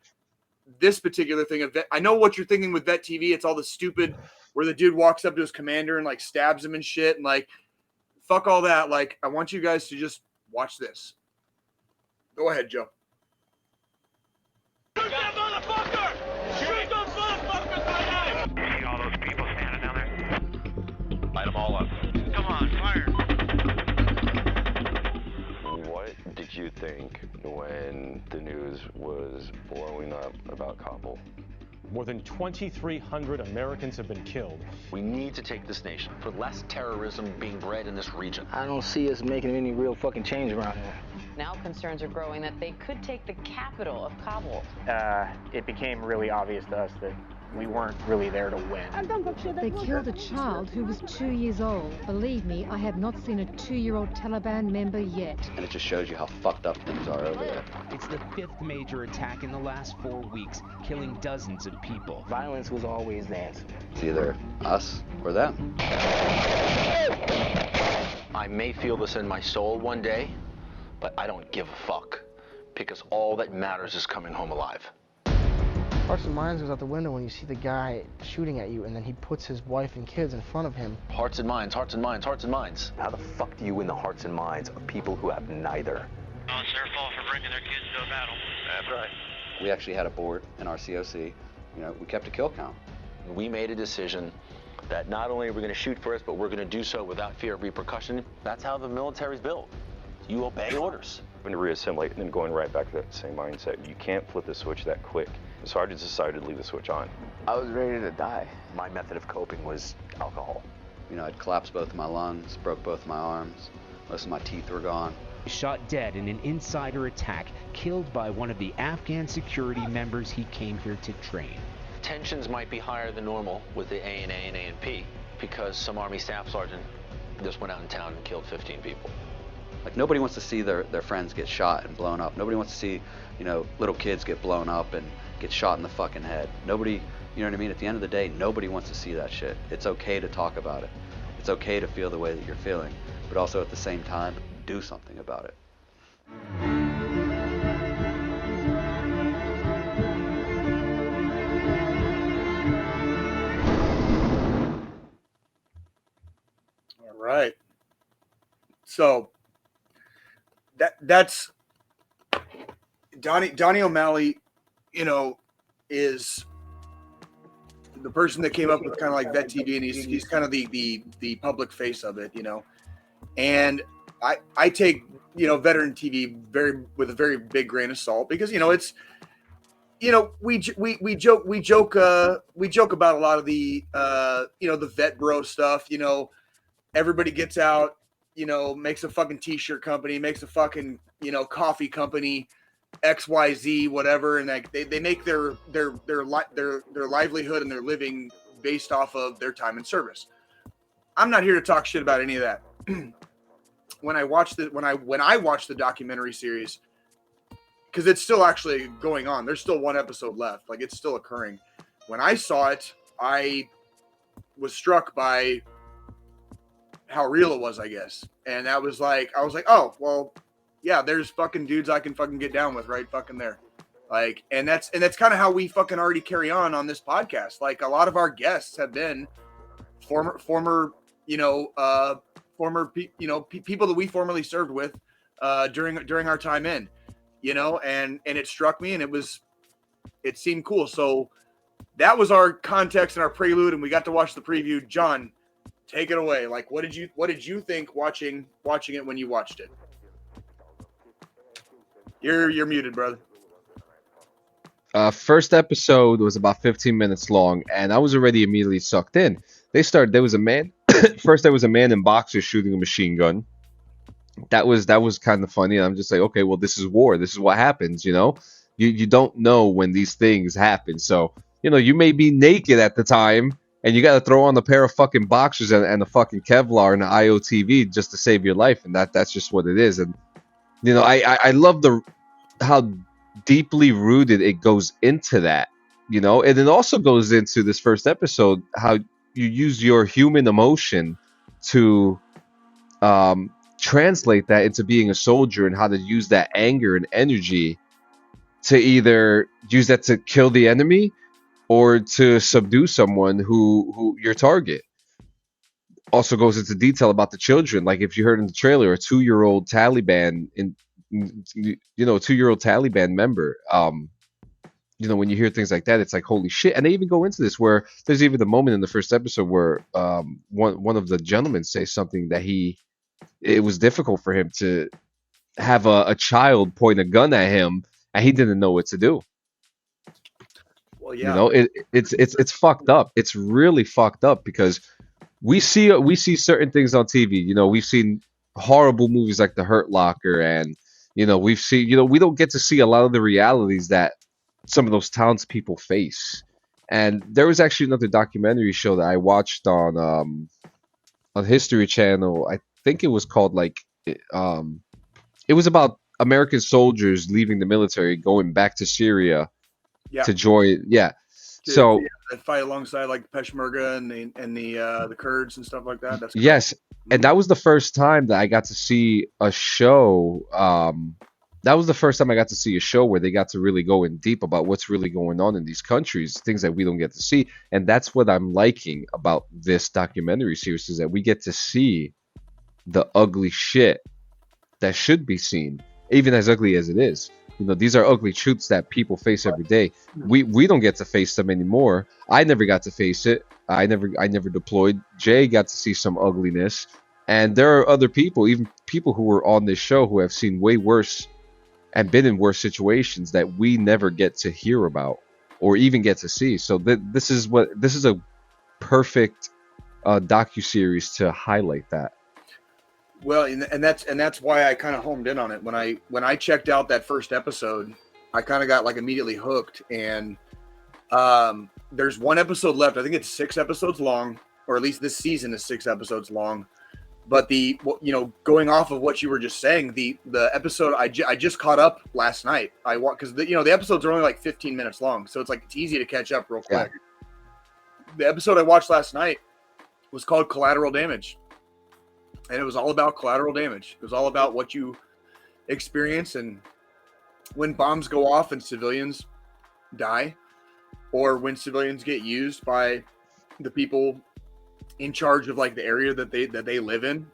this particular thing of Vet. I know what you're thinking with Vet TV. It's all the stupid where the dude walks up to his commander and like stabs him and shit. And like, fuck all that. Like, I want you guys to just watch this. Go ahead, Joe. Shoot that motherfucker! Shoot those motherfuckers right now! See all those people standing down there? Light them all up. Come on, fire! What did you think when the news was blowing up about Kabul? More than 2,300 Americans have been killed. We need to take this nation for less terrorism being bred in this region. I don't see us making any real fucking change around here. Now concerns are growing that they could take the capital of Kabul. It became really obvious to us that we weren't really there to win. They killed a child who was 2 years old. Believe me, I have not seen a 2-year-old Taliban member yet. And it just shows you how fucked up things are over there. It's the 5th major attack in the last 4 weeks, killing dozens of people. Violence was always the answer. It's either us or them. I may feel this in my soul one day, but I don't give a fuck, because all that matters is coming home alive. Hearts and Minds goes out the window when you see the guy shooting at you and then he puts his wife and kids in front of him. Hearts and minds, hearts and minds, hearts and minds. How the fuck do you win the hearts and minds of people who have neither? Oh, it's their fault for bringing their kids to a battle. That's right. We actually had a board in our COC. You know, we kept a kill count. We made a decision that not only are we going to shoot first, but we're going to do so without fear of repercussion. That's how the military's built. You obey orders. When to reassimilate and then going right back to that same mindset. You can't flip the switch that quick. So I just decided to leave the switch on. I was ready to die. My method of coping was alcohol. You know, I'd collapsed both of my lungs, broke both of my arms, most of my teeth were gone. Shot dead in an insider attack, killed by one of the Afghan security members he came here to train. Tensions might be higher than normal with the ANA and ANP because some Army staff sergeant just went out in town and killed 15 people. Like, nobody wants to see their friends get shot and blown up. Nobody wants to see, you know, little kids get blown up and get shot in the fucking head. Nobody, you know what I mean? At the end of the day, nobody wants to see that shit. It's okay to talk about it. It's okay to feel the way that you're feeling, but also at the same time, do something about it. All right. So that's Donnie O'Malley, you know, is the person that came up with kind of like Vet TV, and he's kind of the public face of it, you know. And I take, you know, veteran TV with a very big grain of salt because, you know, it's, you know, we joke about a lot of the you know, the vet bro stuff. You know, everybody gets out, you know, makes a fucking t-shirt company, makes a fucking, you know, coffee company, XYZ, whatever, and like they make their livelihood and their living based off of their time in service. I'm not here to talk shit about any of that. When I watched the documentary series, because it's still actually going on, there's still one episode left, like it's still occurring. When I saw it, I was struck by how real it was, I guess. And that was like, I was like, oh, well, yeah, there's fucking dudes I can fucking get down with right fucking there. Like, and that's kind of how we fucking already carry on this podcast. Like, a lot of our guests have been former, you know, people that we formerly served with during our time in, you know, and it struck me, and it seemed cool. So that was our context and our prelude, and we got to watch the preview. John, take it away. Like, what did you think watching it when you watched it? You're muted, brother. First episode was about 15 minutes long, and I was already immediately sucked in. There was a man. First, there was a man in boxers shooting a machine gun. That was kind of funny. And I'm just like, okay, well, this is war. This is what happens, you know. You don't know when these things happen. So, you know, you may be naked at the time, and you got to throw on a pair of fucking boxers and a fucking Kevlar and an IOTV just to save your life, and that's just what it is. And you know, I love how deeply rooted it goes into that, you know, and it also goes into this first episode how you use your human emotion to translate that into being a soldier, and how to use that anger and energy to either use that to kill the enemy or to subdue someone who your target. Also goes into detail about the children, like if you heard in the trailer, a 2-year-old Taliban member. You know, when you hear things like that, it's like, holy shit. And they even go into this where there's even the moment in the first episode where one of the gentlemen says something that it was difficult for him to have a child point a gun at him, and he didn't know what to do. Well, yeah. You know, it's fucked up. It's really fucked up because we see certain things on TV. You know, we've seen horrible movies like The Hurt Locker, and you know, we don't get to see a lot of the realities that some of those townspeople face. And there was actually another documentary show that I watched on History Channel. I think it was called it was about American soldiers leaving the military, going back to Syria to join. So fight alongside like Peshmerga and the Kurds and stuff like that. That's cool. Yes, and that was the first time that I got to see a show. That was the first time I got to see a show where they got to really go in deep about what's really going on in these countries, things that we don't get to see. And that's what I'm liking about this documentary series, is that we get to see the ugly shit that should be seen, even as ugly as it is. You know, these are ugly truths that people face every day. We don't get to face them anymore. I never got to face it. I never deployed. Jay got to see some ugliness. And there are other people, even people who were on this show, who have seen way worse and been in worse situations that we never get to hear about or even get to see. So this is a perfect docuseries to highlight that. Well, and that's why I kind of homed in on it. When I checked out that first episode, I kind of got like immediately hooked. And there's one episode left. I think it's 6 episodes long, or at least this season is 6 episodes long. But going off of what you were just saying, the episode I just caught up last night. Because the episodes are only like 15 minutes long, so it's easy to catch up real quick. Yeah. The episode I watched last night was called Collateral Damage, and it was all about collateral damage. It was all about what you experience, and when bombs go off and civilians die, or when civilians get used by the people in charge of like the area that they live in,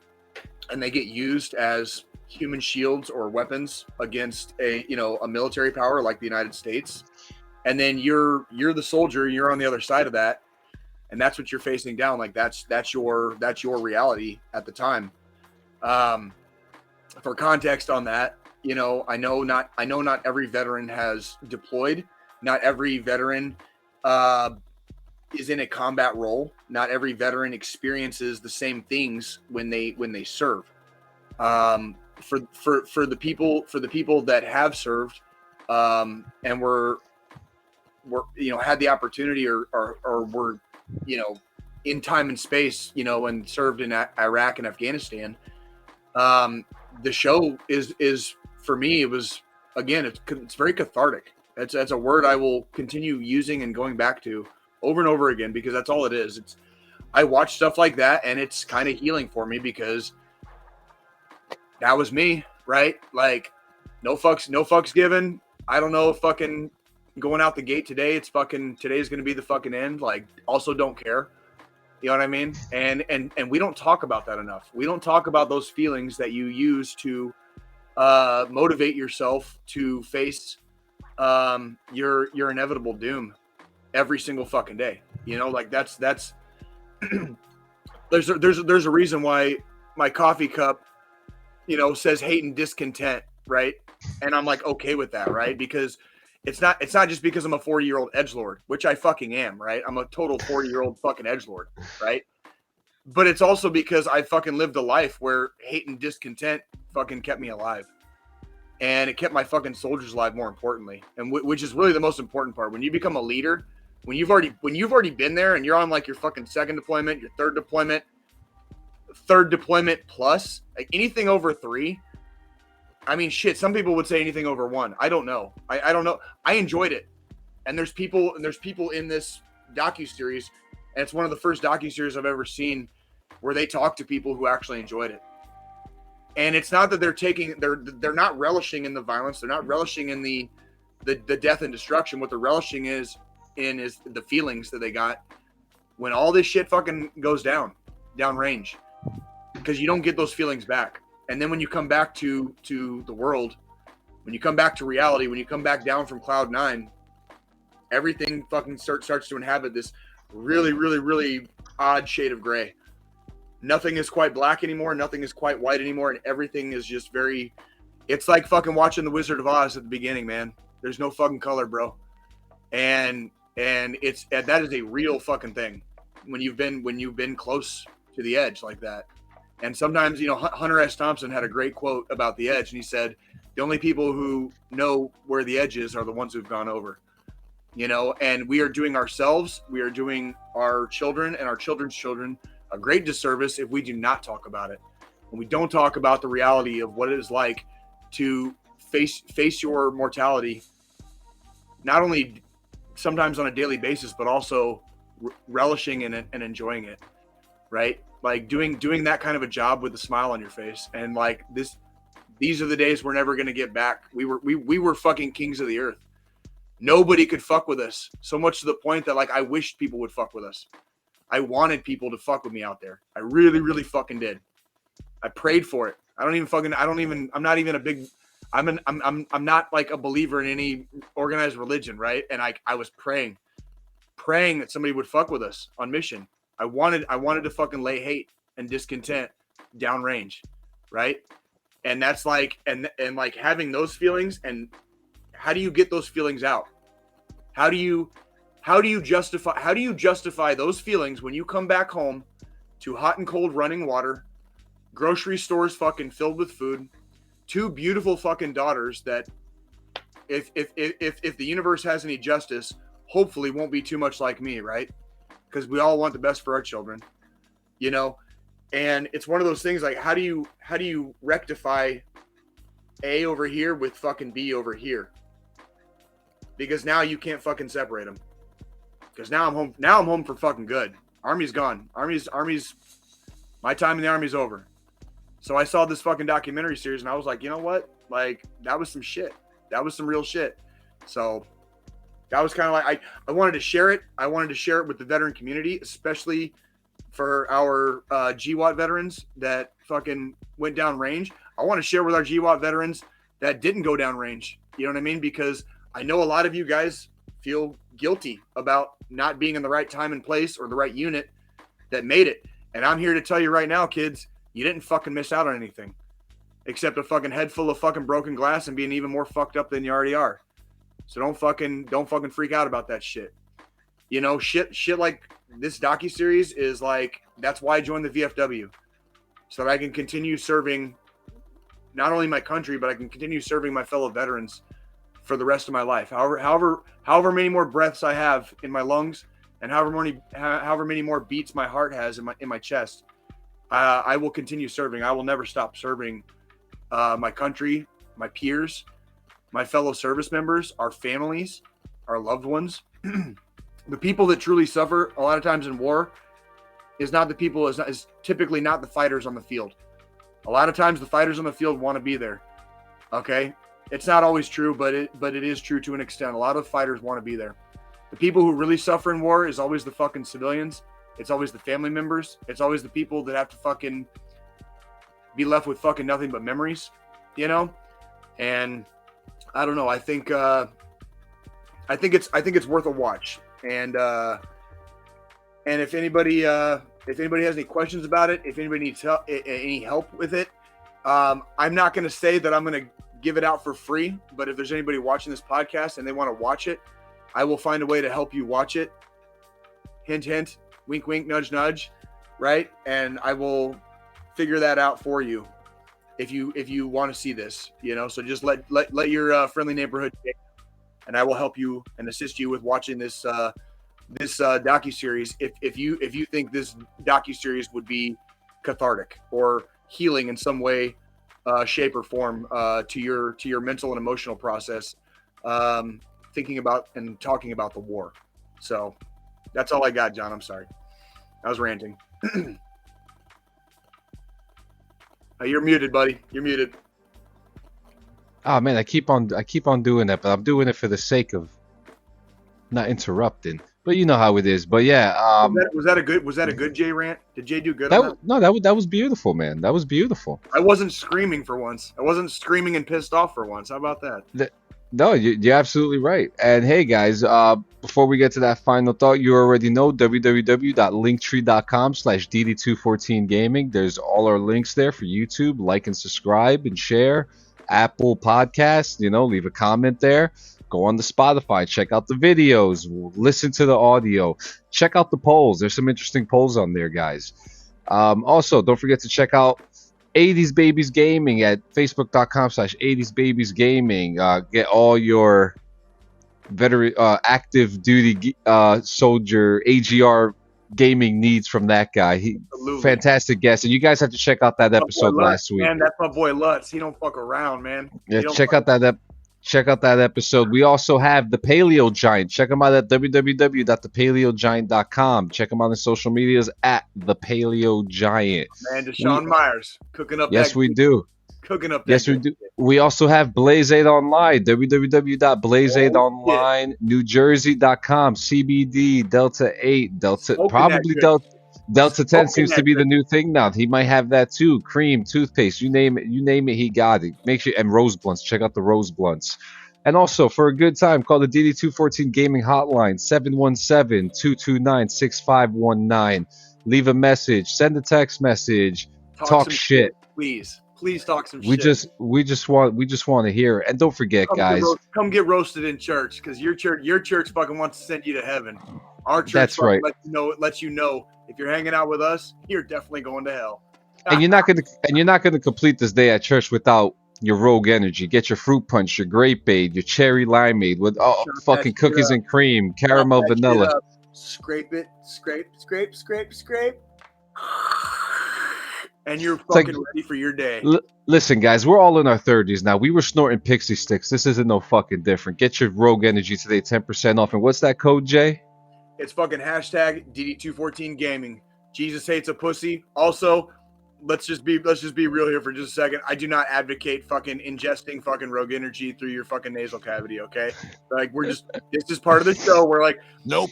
and they get used as human shields or weapons against a military power like the United States. And then you're the soldier, you're on the other side of that, and that's what you're facing down. Like that's your reality at the time. For context on that, I know not every veteran has deployed. Not every veteran is in a combat role. Not every veteran experiences the same things when they serve. For the people that have served, and were had the opportunity or were in time and space, and served in Iraq and Afghanistan. The show is for me, it was, again, it's very cathartic. That's a word I will continue using and going back to over and over again, because that's all it is. I watch stuff like that, and it's kind of healing for me, because that was me, right? Like, no fucks given. I don't know if fucking going out the gate today, today's going to be the fucking end. Like, also don't care. You know what I mean? And we don't talk about that enough. We don't talk about those feelings that you use to motivate yourself to face your inevitable doom every single fucking day. Like that's there's a reason why my coffee cup, says hate and discontent, right? And I'm like okay with that, right? Because it's not just because I'm a 40-year-old edgelord, which I fucking am, right? I'm a total 40-year-old fucking edgelord, right? But it's also because I fucking lived a life where hate and discontent fucking kept me alive. And it kept my fucking soldiers alive, more importantly. And which is really the most important part. When you become a leader, when you've already been there and you're on like your fucking second deployment, your third deployment plus, like anything over 3. I mean, shit, some people would say anything over 1. I don't know. I don't know. I enjoyed it. And there's people in this DocuSeries, and it's one of the first DocuSeries I've ever seen where they talk to people who actually enjoyed it. And it's not that they're not relishing in the violence. They're not relishing in the death and destruction. What they're relishing is the feelings that they got when all this shit fucking goes down range, because you don't get those feelings back. And then when you come back to the world, when you come back to reality, when you come back down from cloud 9, everything fucking starts to inhabit this really, really, really odd shade of gray. Nothing is quite black anymore. Nothing is quite white anymore. And everything is just it's like fucking watching The Wizard of Oz at the beginning, man. There's no fucking color, bro. And that is a real fucking thing when you've been close to the edge like that. And sometimes, Hunter S. Thompson had a great quote about the edge, and he said, the only people who know where the edge is are the ones who've gone over. And we are doing ourselves, we are doing our children and our children's children a great disservice if we do not talk about it. When we don't talk about the reality of what it is like to face your mortality, not only sometimes on a daily basis, but also relishing in it and enjoying it, right? Like doing that kind of a job with a smile on your face. And like these are the days we're never going to get back. We were fucking kings of the earth. Nobody could fuck with us, so much to the point that like I wished people would fuck with us. I wanted people to fuck with me out there. I really, really fucking did. I prayed for it. I'm not even a big, I'm not like a believer in any organized religion, right? And I was praying that somebody would fuck with us on mission. I wanted to fucking lay hate and discontent downrange, right? And that's like, and like having those feelings, and how do you get those feelings out? How do you justify those feelings when you come back home to hot and cold running water, grocery stores fucking filled with food, 2 beautiful fucking daughters that if the universe has any justice, hopefully won't be too much like me, right? Because we all want the best for our children, and it's one of those things like how do you rectify A over here with fucking B over here? Because now you can't fucking separate them. Because now I'm home. Now I'm home for fucking good. Army's gone. Army's. My time in the Army's over. So I saw this fucking documentary series, and I was like, you know what? Like that was some shit. That was some real shit. So that was kind of like I wanted to share it. I wanted to share it with the veteran community, especially for our GWAT veterans that fucking went down range. I want to share with our GWAT veterans that didn't go down range. You know what I mean? Because I know a lot of you guys feel guilty about not being in the right time and place or the right unit that made it. And I'm here to tell you right now, kids, you didn't fucking miss out on anything except a fucking head full of fucking broken glass and being even more fucked up than you already are. So don't fucking freak out about that shit. Shit like this docuseries is like, that's why I joined the VFW, so that I can continue serving not only my country, but I can continue serving my fellow veterans for the rest of my life. However many more breaths I have in my lungs, and however many more beats my heart has in my chest, I will continue serving. I will never stop serving my country, my peers, my fellow service members, our families, our loved ones. The people that truly suffer a lot of times in war is typically not the fighters on the field. A lot of times the fighters on the field want to be there. Okay. It's not always true, but it is true to an extent. A lot of fighters want to be there. The people who really suffer in war is always the fucking civilians. It's always the family members. It's always the people that have to fucking be left with fucking nothing but memories, And I don't know. I think it's worth a watch. And if anybody has any questions about it, if anybody needs any help with it, I'm not going to say that I'm going to give it out for free, but if there's anybody watching this podcast and they want to watch it, I will find a way to help you watch it. Hint, hint, wink, wink, nudge, nudge, right? And I will figure that out for you if you want to see this, so just let your friendly neighborhood, and I will help you and assist you with watching this this DocuSeries if you think this DocuSeries would be cathartic or healing in some way, shape or form to your mental and emotional process, thinking about and talking about the war. So that's all I got, John. I'm sorry. I was ranting. You're muted, buddy. You're muted. Oh man, I keep on doing that, but I'm doing it for the sake of not interrupting. But you know how it is. But yeah, was that a good Jay rant? Did Jay do good on that? No, that was beautiful, man. That was beautiful. I wasn't screaming for once. I wasn't screaming and pissed off for once. How about that? No, you're absolutely right. And hey, guys, before we get to that final thought, you already know www.linktree.com/DD214gaming. There's all our links there for YouTube. Like and subscribe and share. Apple Podcasts, leave a comment there. Go on to Spotify, check out the videos, listen to the audio, check out the polls. There's some interesting polls on there, guys. Also, don't forget to check out 80s Babies Gaming at facebook.com/80s Babies Gaming. Get all your veteran active duty soldier AGR gaming needs from that guy. Fantastic guest, and you guys have to check out that episode last week. Man, that's my boy Lutz. He don't fuck around, man. Yeah, check out that episode. We also have the Paleo Giant. Check him out at www.thepaleogiant.com. Check him out on social medias at the Paleo Giant. Man, Deshaun Myers cooking up. Yes, we do. Cooking up. Yes, we do. We also have Blaze 8 Online. www.blaze8online, NewJersey.com. CBD Delta 8 Delta 10 seems to be the new thing now. He might have that too. Cream, toothpaste, you name it, he got it. Make sure, and Rose Blunts. Check out the Rose Blunts. And also, for a good time, call the DD214 Gaming Hotline, 717-229-6519. Leave a message, send a text message, talk shit. Please talk some shit. We just want to hear it. And don't forget, guys. Come get roasted in church, because your church fucking wants to send you to heaven. Our church That's right. lets you know if you're hanging out with us, you're definitely going to hell. And you're not gonna complete this day at church without your Rogue Energy. Get your fruit punch, your grape aid, your cherry limeade with fucking cookies and cream, caramel vanilla. Scrape it, scrape. And you're fucking ready for your day. Listen, guys, we're all in our 30s now. We were snorting pixie sticks. This isn't no fucking different. Get your Rogue Energy today, 10% off. And what's that code, Jay? It's fucking hashtag DD214 gaming. Jesus hates a pussy. Also, let's just be real here for just a second. I do not advocate fucking ingesting fucking Rogue Energy through your fucking nasal cavity. Okay, like this is part of the show. We're like, nope.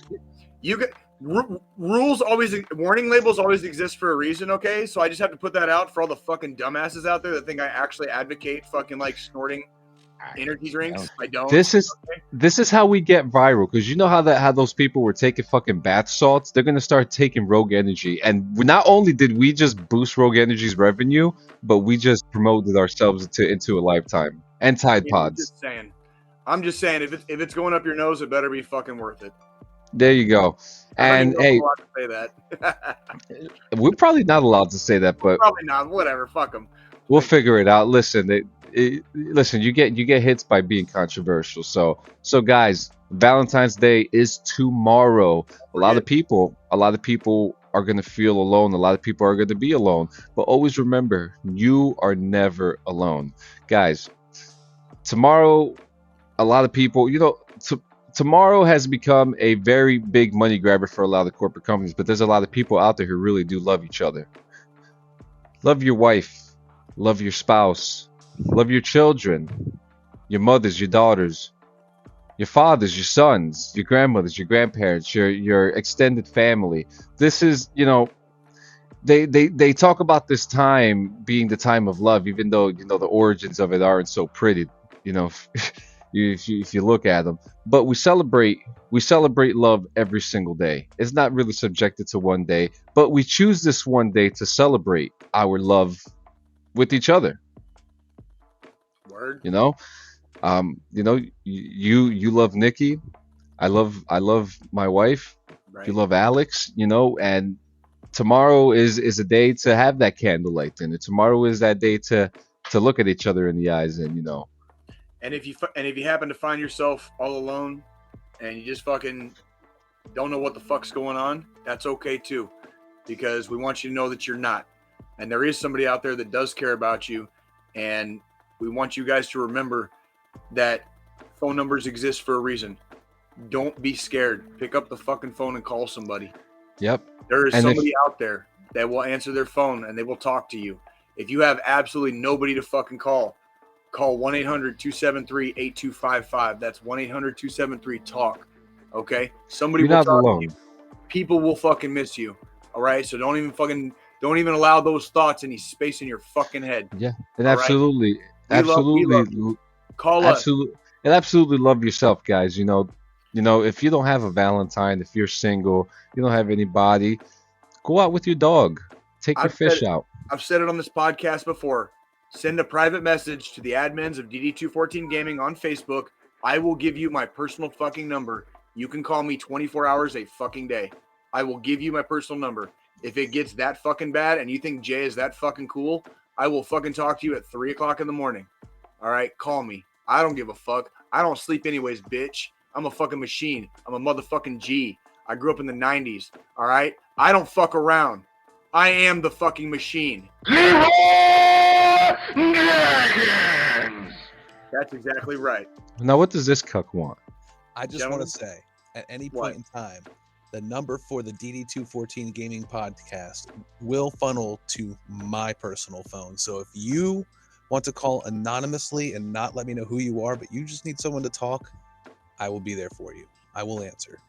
You get rules always, warning labels always exist for a reason. Okay, so I just have to put that out for all the fucking dumbasses out there that think I actually advocate fucking like snorting energy drinks. I don't. This is how we get viral, because you know how those people were taking fucking bath salts. They're gonna start taking Rogue Energy, and not only did we just boost Rogue Energy's revenue, but we just promoted ourselves into a lifetime. And Tide Pods. I'm just saying, if it's going up your nose, it better be fucking worth it. There you go. And hey, allowed to say that. we're probably not allowed to say that, but probably not. Whatever, fuck them. We'll figure it out. Listen, listen, you get hits by being controversial. So guys, Valentine's Day is tomorrow. A lot of people are going to feel alone. A lot of people are going to be alone. But always remember, you are never alone. Guys, tomorrow, a lot of people, tomorrow has become a very big money grabber for a lot of corporate companies, but there's a lot of people out there who really do love each other. Love your wife. Love your spouse. Love your children, your mothers, your daughters, your fathers, your sons, your grandmothers, your grandparents, your extended family. This is, they talk about this time being the time of love, even though the origins of it aren't so pretty. If you look at them, but we celebrate love every single day. It's not really subjected to one day, but we choose this one day to celebrate our love with each other. Word. You love Nikki. I love my wife. Right. You love Alex. And tomorrow is a day to have that candlelight dinner. Tomorrow is that day to look at each other in the eyes and And if you happen to find yourself all alone, and you just fucking don't know what the fuck's going on, that's okay too, because we want you to know that you're not. And there is somebody out there that does care about you, and we want you guys to remember that phone numbers exist for a reason. Don't be scared. Pick up the fucking phone and call somebody. Yep. There is And if- somebody out there that will answer their phone and they will talk to you. If you have absolutely nobody to fucking call 1-800-273-8255. That's 1-800-273-TALK. Okay? Somebody You're will not talk alone. to you. People will fucking miss you. All right? So don't even allow those thoughts any space in your fucking head. Yeah. And All right? absolutely, We love you. Call us. Absolutely love yourself, guys. You know, if you don't have a Valentine, if you're single, you don't have anybody, go out with your dog. Take your fish out. I've said it on this podcast before. Send a private message to the admins of DD214 Gaming on Facebook. I will give you my personal fucking number. You can call me 24 hours a fucking day. I will give you my personal number. If it gets that fucking bad and you think Jay is that fucking cool, I will fucking talk to you at 3 o'clock in the morning. All right? Call me. I don't give a fuck. I don't sleep anyways, bitch. I'm a fucking machine. I'm a motherfucking G. I grew up in the 90s. All right? I don't fuck around. I am the fucking machine. That's exactly right. Now, what does this cuck want? I just want to say, at any point in time, the number for the DD214 Gaming Podcast will funnel to my personal phone. So if you want to call anonymously and not let me know who you are, but you just need someone to talk, I will be there for you. I will answer.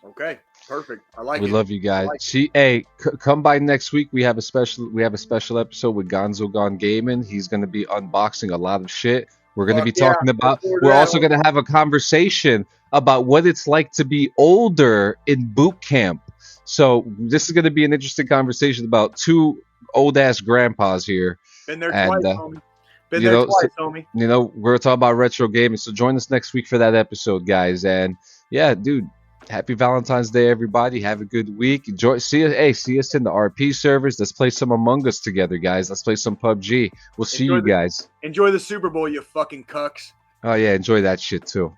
Okay, perfect. I like We it. love you guys. I like Come by next week. We have a special episode with Gonzo Gone Gaming. He's going to be unboxing a lot of shit. We're going to be talking about. We're also going to have a conversation about what it's like to be older in boot camp. So this is going to be an interesting conversation about two old ass grandpas here. Been there And, twice, homie. Been you there know, twice, homie. You know, we're talking about retro gaming. So join us next week for that episode, guys. And yeah, dude. Happy Valentine's Day, everybody. Have a good week. Enjoy. See us in the RP servers. Let's play some Among Us together, guys. Let's play some PUBG. We'll see you guys. Enjoy the Super Bowl, you fucking cucks. Oh yeah, enjoy that shit too.